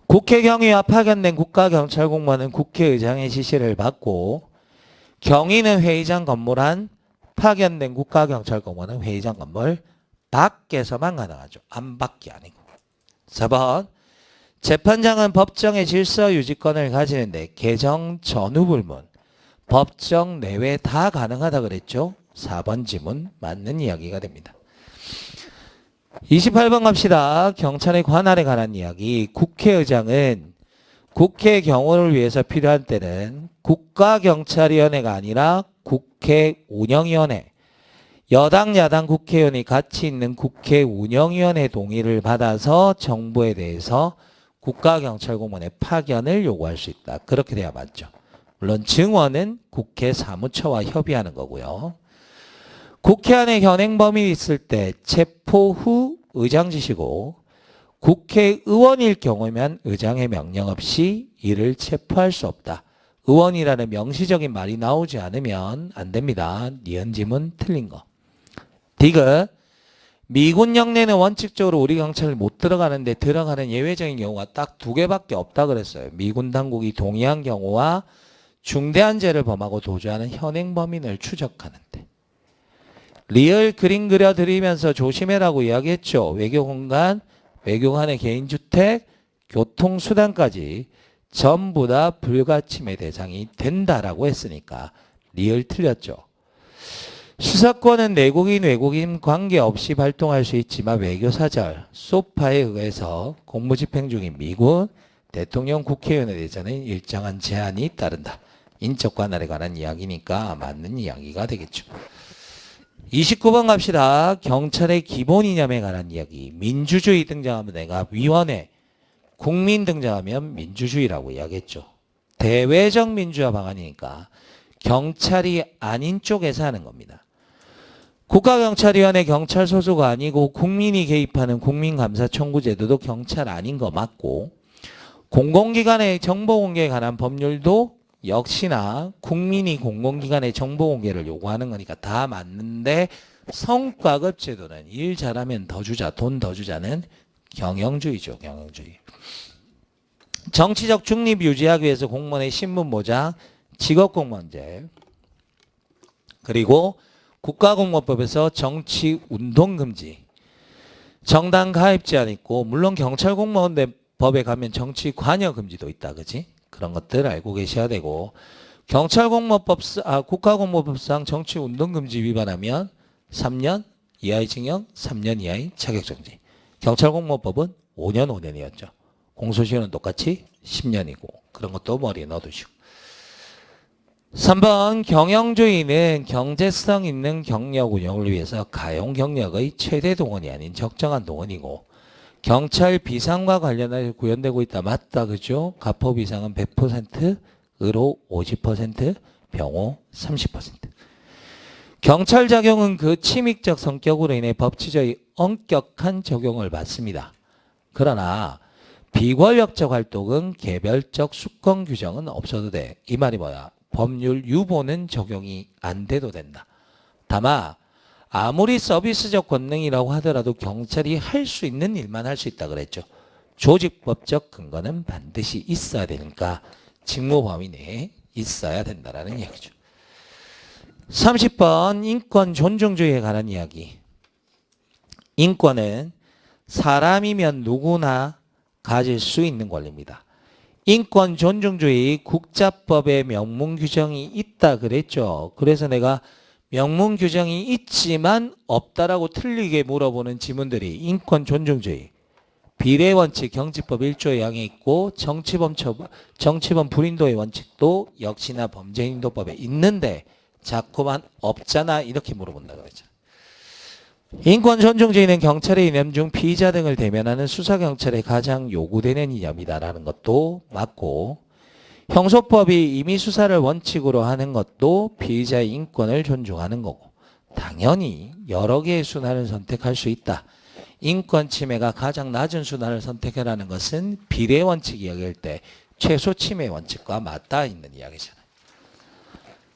국회 경위와 파견된 국가경찰 공무원은 국회의장의 지시를 받고 경위는 회의장 건물 안, 파견된 국가경찰 공무원은 회의장 건물 밖에서만 가능하죠. 안 밖이 아니고. 4번 재판장은 법정의 질서 유지권을 가지는데 개정 전후 불문, 법정 내외 다 가능하다 그랬죠. 4번 지문 맞는 이야기가 됩니다. 28번 갑시다. 경찰의 관할에 관한 이야기. 국회의장은 국회 경호를 위해서 필요한 때는 국가경찰위원회가 아니라 국회운영위원회, 여당 야당 국회의원이 같이 있는 국회운영위원회 동의를 받아서 정부에 대해서 국가경찰공무원의 파견을 요구할 수 있다. 그렇게 돼야 맞죠. 물론 증언은 국회 사무처와 협의하는 거고요. 국회 안에 현행범이 있을 때 체포 후 의장 지시고 국회의원일 경우면 의장의 명령 없이 이를 체포할 수 없다. 의원이라는 명시적인 말이 나오지 않으면 안 됩니다. 니은지문 틀린 거. 디귿 미군 영내는 원칙적으로 우리 경찰이 못 들어가는데 들어가는 예외적인 경우가 딱 2개밖에 없다 그랬어요. 미군 당국이 동의한 경우와 중대한 죄를 범하고 도주하는 현행 범인을 추적하는데. 리얼 그림 그려드리면서 조심해라고 이야기했죠. 외교공간, 외교관의 개인주택, 교통수단까지 전부 다 불가침의 대상이 된다라고 했으니까 리얼 틀렸죠. 수사권은 내국인 외국인 관계없이 발동할 수 있지만 외교사절, 소파에 의해서 공무집행 중인 미군, 대통령 국회의원에 대해서는 일정한 제한이 따른다. 인적 관할에 관한 이야기니까 맞는 이야기가 되겠죠. 29번 갑시다. 경찰의 기본 이념에 관한 이야기. 민주주의 등장하면 내가 위원회, 국민 등장하면 민주주의라고 이야기했죠. 대외적 민주화 방안이니까 경찰이 아닌 쪽에서 하는 겁니다. 국가경찰위원회 경찰 소수가 아니고 국민이 개입하는 국민감사 청구제도도 경찰 아닌 거 맞고 공공기관의 정보공개에 관한 법률도 역시나 국민이 공공기관의 정보공개를 요구하는 거니까 다 맞는데 성과급 제도는 일 잘하면 더 주자, 돈 더 주자는 경영주의죠. 경영주의. 정치적 중립 유지하기 위해서 공무원의 신분보장, 직업공무원제, 그리고 국가공무원법에서 정치운동금지, 정당 가입 제한 있고 물론 경찰공무원법에 가면 정치관여금지도 있다. 그지? 그런 것들 알고 계셔야 되고 국가공무원법상 정치운동금지 위반하면 3년 이하의 징역, 3년 이하의 자격정지. 경찰공무원법은 5년 5년이었죠. 공소시효는 똑같이 10년이고 그런 것도 머리에 넣어두시고. 3번 경영주의는 경제성 있는 경력 운영을 위해서 가용 경력의 최대 동원이 아닌 적정한 동원이고 경찰 비상과 관련해서 구현되고 있다. 맞다. 그죠? 가포 비상은 100%, 의료 50%, 병호 30%. 경찰 작용은 그 침익적 성격으로 인해 법치적인 엄격한 적용을 받습니다. 그러나 비권력적 활동은 개별적 수권 규정은 없어도 돼. 이 말이 뭐야? 법률 유보는 적용이 안 돼도 된다. 다만 아무리 서비스적 권능이라고 하더라도 경찰이 할 수 있는 일만 할 수 있다 그랬죠. 조직법적 근거는 반드시 있어야 되니까 직무 범위 내에 있어야 된다라는 이야기죠. 30번 인권 존중주의에 관한 이야기. 인권은 사람이면 누구나 가질 수 있는 권리입니다. 인권 존중주의 국자법에 명문 규정이 있다 그랬죠. 그래서 내가 명문 규정이 있지만 없다라고 틀리게 물어보는 지문들이 인권 존중주의, 비례원칙 경지법 1조에 양해 있고 정치범 불인도의 원칙도 역시나 범죄인도법에 있는데 자꾸만 없잖아 이렇게 물어본다 그랬죠. 인권 존중주의는 경찰의 이념 중 피의자 등을 대면하는 수사경찰에 가장 요구되는 이념이다라는 것도 맞고 형소법이 임의 수사를 원칙으로 하는 것도 피의자의 인권을 존중하는 거고 당연히 여러 개의 수단을 선택할 수 있다. 인권 침해가 가장 낮은 수단을 선택하라는 것은 비례 원칙 이야기할 때 최소 침해 원칙과 맞닿아 있는 이야기잖아요.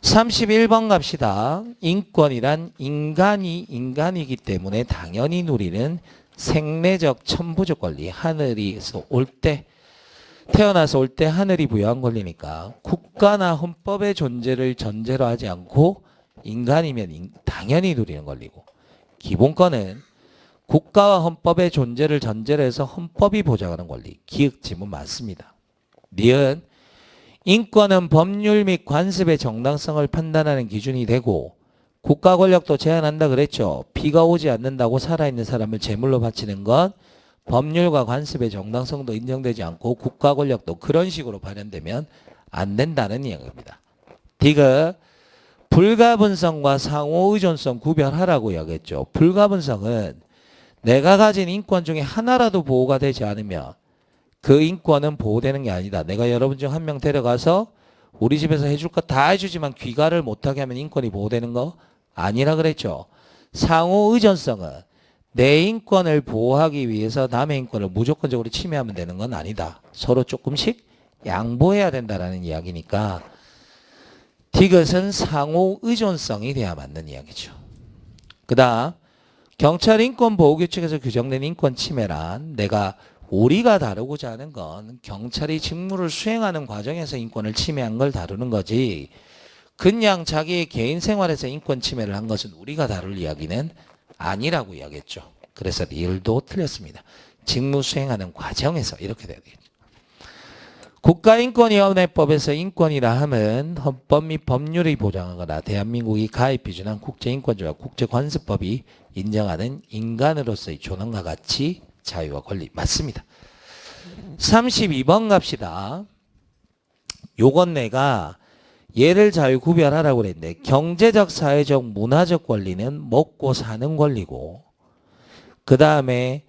31번 갑시다. 인권이란 인간이 인간이기 때문에 당연히 누리는 생내적 천부적 권리, 하늘에서 올 때, 태어나서 올 때 하늘이 부여한 권리니까 국가나 헌법의 존재를 전제로 하지 않고 인간이면 당연히 누리는 권리고, 기본권은 국가와 헌법의 존재를 전제로 해서 헌법이 보장하는 권리, 기획지문 맞습니다. 니은 인권은 법률 및 관습의 정당성을 판단하는 기준이 되고 국가 권력도 제한한다 그랬죠. 비가 오지 않는다고 살아있는 사람을 제물로 바치는 건 법률과 관습의 정당성도 인정되지 않고 국가 권력도 그런 식으로 발현되면 안 된다는 이야기입니다. 디귿 불가분성과 상호의존성 구별하라고 이야기했죠. 불가분성은 내가 가진 인권 중에 하나라도 보호가 되지 않으면 그 인권은 보호되는 게 아니다. 내가 여러분 중 한 명 데려가서 우리 집에서 해줄 거 다 해주지만 귀가를 못하게 하면 인권이 보호되는 거 아니라 그랬죠. 상호의존성은 내 인권을 보호하기 위해서 남의 인권을 무조건적으로 침해하면 되는 건 아니다. 서로 조금씩 양보해야 된다라는 이야기니까 디귿은 상호의존성이 돼야 맞는 이야기죠. 그 다음 경찰 인권보호규칙에서 규정된 인권 침해란 우리가 다루고자 하는 건 경찰이 직무를 수행하는 과정에서 인권을 침해한 걸 다루는 거지 그냥 자기의 개인 생활에서 인권 침해를 한 것은 우리가 다룰 이야기는 아니라고 이야기했죠. 그래서 리을도 틀렸습니다. 직무 수행하는 과정에서 이렇게 돼야 되겠죠. 국가인권위원회법에서 인권이라 함은 헌법 및 법률이 보장하거나 대한민국이 가입 비준한 국제인권조약 국제관습법이 인정하는 인간으로서의 존엄과 가치 자유와 권리 맞습니다. 32번 갑시다. 요건 내가 얘를 잘 구별하라고 그랬는데 경제적, 사회적, 문화적 권리는 먹고 사는 권리고 그 다음에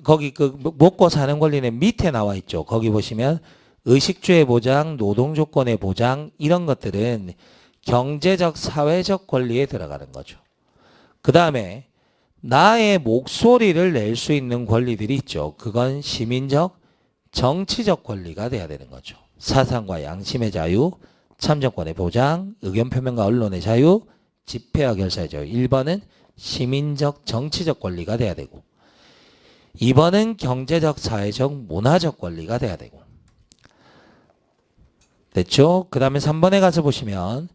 거기 그 먹고 사는 권리는 밑에 나와 있죠. 거기 보시면 의식주의 보장, 노동조건의 보장 이런 것들은 경제적, 사회적 권리에 들어가는 거죠. 그 다음에 나의 목소리를 낼 수 있는 권리들이 있죠. 그건 시민적, 정치적 권리가 돼야 되는 거죠. 사상과 양심의 자유, 참정권의 보장, 의견 표명과 언론의 자유, 집회와 결사의 자유. 1번은 시민적, 정치적 권리가 돼야 되고 2번은 경제적, 사회적, 문화적 권리가 돼야 되고 됐죠? 그 다음에 3번에 가서 보시면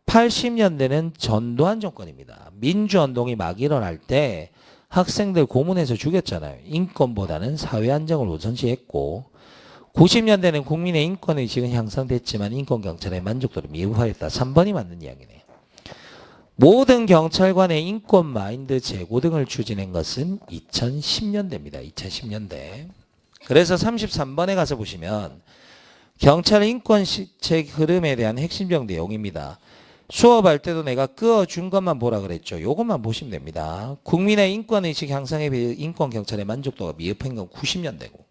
80년대는 전두환 정권입니다. 민주운동이 막 일어날 때 학생들 고문해서 죽였잖아요. 인권보다는 사회 안정을 우선시했고 90년대는 국민의 인권의식은 향상됐지만 인권경찰의 만족도를 미흡하였다. 3번이 맞는 이야기네요. 모든 경찰관의 인권 마인드 제고 등을 추진한 것은 2010년대입니다. 2010년대. 그래서 33번에 가서 보시면 경찰 인권실책 흐름에 대한 핵심적 내용입니다. 수업할 때도 내가 끄어준 것만 보라 그랬죠. 요것만 보시면 됩니다. 국민의 인권의식 향상에 비해 인권경찰의 만족도가 미흡한 건 90년대고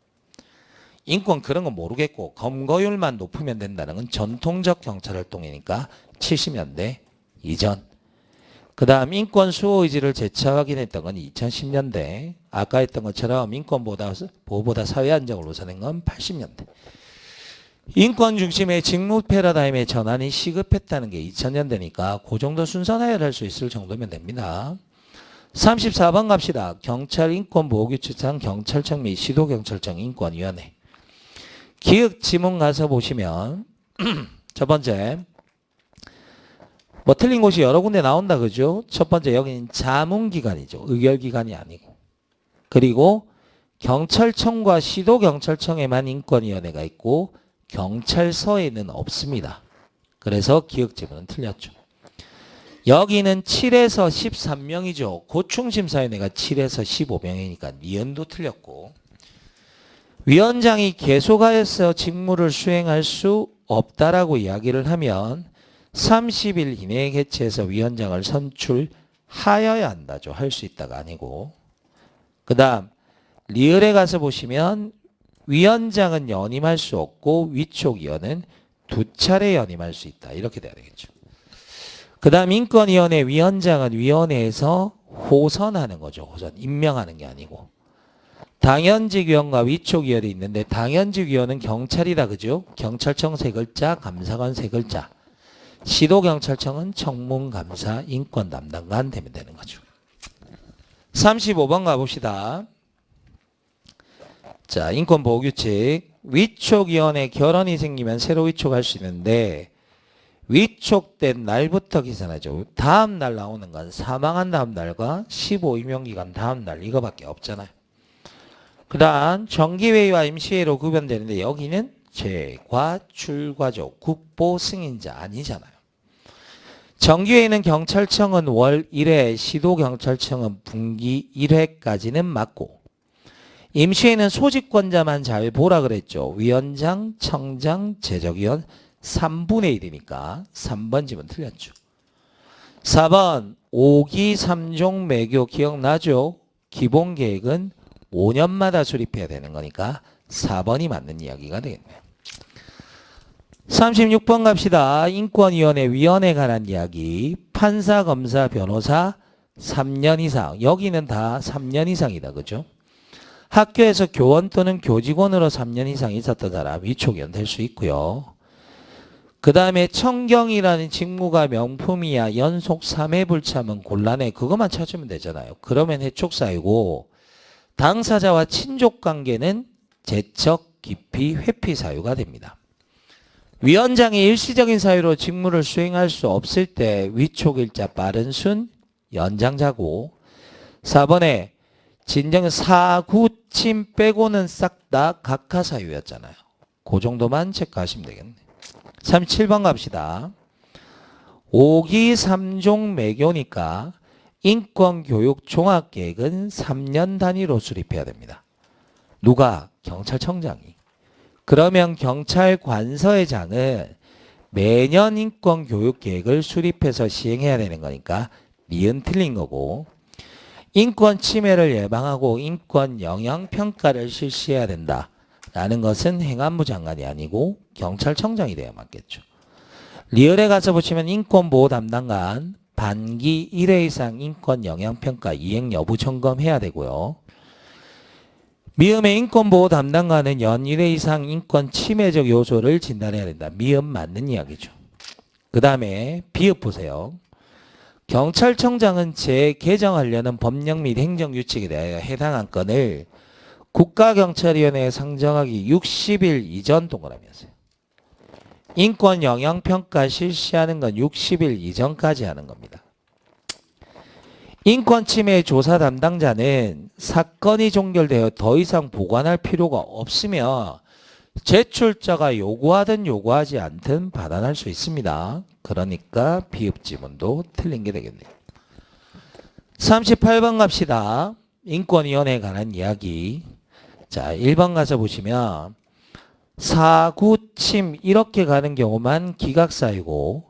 인권 그런 건 모르겠고 검거율만 높으면 된다는 건 전통적 경찰활동이니까 70년대 이전. 그 다음 인권 수호의지를 재차 확인했던 건 2010년대. 아까 했던 것처럼 보호보다 사회 안정을 우선한 건 80년대. 인권 중심의 직무 패러다임의 전환이 시급했다는 게 2000년대니까 그 정도 순서 나열할 수 있을 정도면 됩니다. 34번 갑시다. 경찰 인권보호규칙상 경찰청 및 시도경찰청 인권위원회. 기획 지문 가서 보시면 첫 번째 뭐 틀린 곳이 여러 군데 나온다 그죠? 첫 번째 여기는 자문기관이죠. 의결기관이 아니고. 그리고 경찰청과 시도경찰청에만 인권위원회가 있고 경찰서에는 없습니다. 그래서 기획 지문은 틀렸죠. 여기는 7에서 13명이죠. 고충심사위원회가 7에서 15명이니까 니은도 틀렸고 위원장이 계속하여서 직무를 수행할 수 없다라고 이야기를 하면 30일 이내에 개최해서 위원장을 선출하여야 한다죠. 할 수 있다가 아니고. 그 다음 리을에 가서 보시면 위원장은 연임할 수 없고 위촉위원은 2차례 연임할 수 있다. 이렇게 돼야 되겠죠. 그 다음 인권위원회 위원장은 위원회에서 호선하는 거죠. 호선. 임명하는 게 아니고. 당연직 위원과 위촉위원이 있는데 당연직 위원은 경찰이다. 그죠? 경찰청 3글자, 감사관 3글자. 시도경찰청은 청문감사 인권담당관 되면 되는 거죠. 35번 가봅시다. 자, 인권보호규칙. 위촉위원회 결혼이 생기면 새로 위촉할 수 있는데 위촉된 날부터 계산하죠. 다음 날 나오는 건 사망한 다음 날과 15임용기간 다음 날 이거밖에 없잖아요. 그 다음 정기회의와 임시회의로 구분되는데 여기는 재과출과조 국보 승인자 아니잖아요. 정기회의는 경찰청은 월 1회, 시도경찰청은 분기 1회까지는 맞고 임시회의는 소집권자만 잘 보라 그랬죠. 위원장, 청장, 제적위원 3분의 1이니까 3번 집은 틀렸죠. 4번 5기 3종 매교 기억나죠? 기본계획은 5년마다 수립해야 되는 거니까 4번이 맞는 이야기가 되겠네요. 36번 갑시다. 인권위원회 위원에 관한 이야기. 판사, 검사, 변호사 3년 이상. 여기는 다 3년 이상이다. 그죠? 학교에서 교원 또는 교직원으로 3년 이상 있었던 사람 위촉위원 될 수 있고요. 그 다음에 청경이라는 직무가 명품이야 연속 3회 불참은 곤란해. 그것만 찾으면 되잖아요. 그러면 해촉사유고 당사자와 친족관계는 제척, 기피, 회피 사유가 됩니다. 위원장이 일시적인 사유로 직무를 수행할 수 없을 때 위촉일자 빠른 순 연장자고 4번에 진정 사구침 빼고는 싹 다 각하 사유였잖아요. 그 정도만 체크하시면 되겠네. 37번 갑시다. 5기 3종 매교니까 인권교육 종합계획은 3년 단위로 수립해야 됩니다. 누가? 경찰청장이. 그러면 경찰관서의장은 매년 인권교육계획을 수립해서 시행해야 되는 거니까 니은 틀린 거고 인권 침해를 예방하고 인권 영향평가를 실시해야 된다라는 것은 행안부 장관이 아니고 경찰청장이 돼야 맞겠죠. 리얼에 가서 보시면 인권보호 담당관 반기 1회 이상 인권 영향평가 이행 여부 점검해야 되고요. 미음의 인권보호 담당관은 연 1회 이상 인권 침해적 요소를 진단해야 된다. 미음 맞는 이야기죠. 그 다음에 비읍 보세요. 경찰청장은 재개정하려는 법령 및 행정규칙에 대하여 해당 안건을 국가경찰위원회에 상정하기 60일 이전 동그라미였어요. 인권 영향평가 실시하는 건 60일 이전까지 하는 겁니다. 인권침해 조사 담당자는 사건이 종결되어 더 이상 보관할 필요가 없으며 제출자가 요구하든 요구하지 않든 받아낼 수 있습니다. 그러니까 비읍 지문도 틀린 게 되겠네요. 38번 갑시다. 인권위원회에 관한 이야기. 자, 1번 가서 보시면 사구침 이렇게 가는 경우만 기각사유고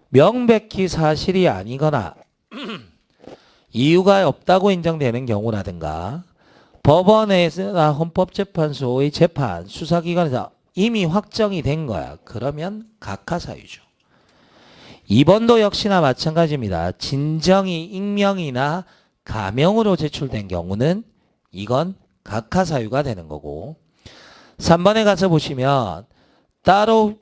명백히 사실이 아니거나 이유가 없다고 인정되는 경우라든가 법원에서나 헌법재판소의 재판 수사기관에서 이미 확정이 된 거야. 그러면 각하사유죠. 2번도 역시나 마찬가지입니다. 진정이 익명이나 가명으로 제출된 경우는 이건 각하사유가 되는 거고 3번에 가서 보시면 따로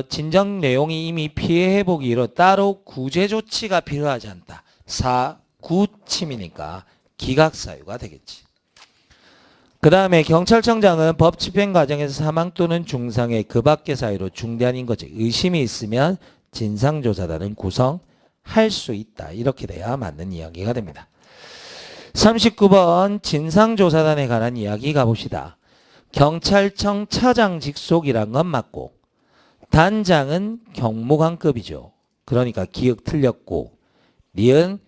진정 내용이 이미 피해 회복이 이루 따로 구제 조치가 필요하지 않다. 사구침이니까 기각사유가 되겠지. 그 다음에 경찰청장은 법 집행 과정에서 사망 또는 중상의 그 밖의 사유로 중대한 인거죄 의심이 있으면 진상조사단은 구성할 수 있다. 이렇게 돼야 맞는 이야기가 됩니다. 39번 진상조사단에 관한 이야기 가봅시다. 경찰청 차장 직속이란 건 맞고 단장은 경무관급이죠. 그러니까 기억 틀렸고 니은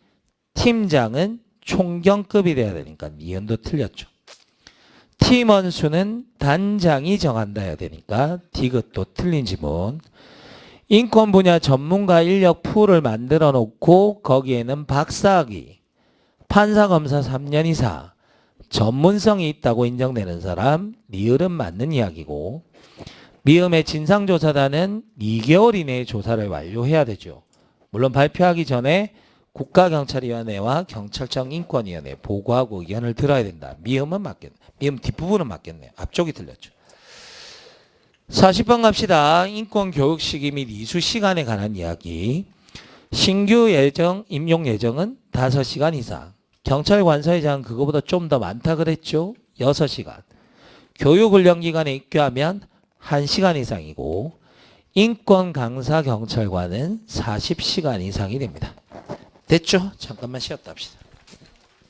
팀장은 총경급이 돼야 되니까 니은도 틀렸죠. 팀원 수는 단장이 정한다 해야 되니까 디귿도 틀린 지문. 인권 분야 전문가 인력 풀을 만들어 놓고 거기에는 박사학위, 판사 검사 3년 이상, 전문성이 있다고 인정되는 사람, 리을은 맞는 이야기고 미음의 진상조사단은 2개월 이내에 조사를 완료해야 되죠. 물론 발표하기 전에 국가경찰위원회와 경찰청 인권위원회 보고하고 의견을 들어야 된다. 미음은 맞겠네. 미음 뒷부분은 맞겠네요. 앞쪽이 틀렸죠. 40번 갑시다. 인권교육 시기 및 이수 시간에 관한 이야기. 신규 예정, 임용 예정은 5시간 이상. 경찰관사의 장은 그거보다 좀 더 많다 그랬죠? 6시간. 교육훈련기간에 입교하면 1시간 이상이고 인권 강사 경찰관은 40시간 이상이 됩니다. 됐죠? 잠깐만 쉬었다 합시다.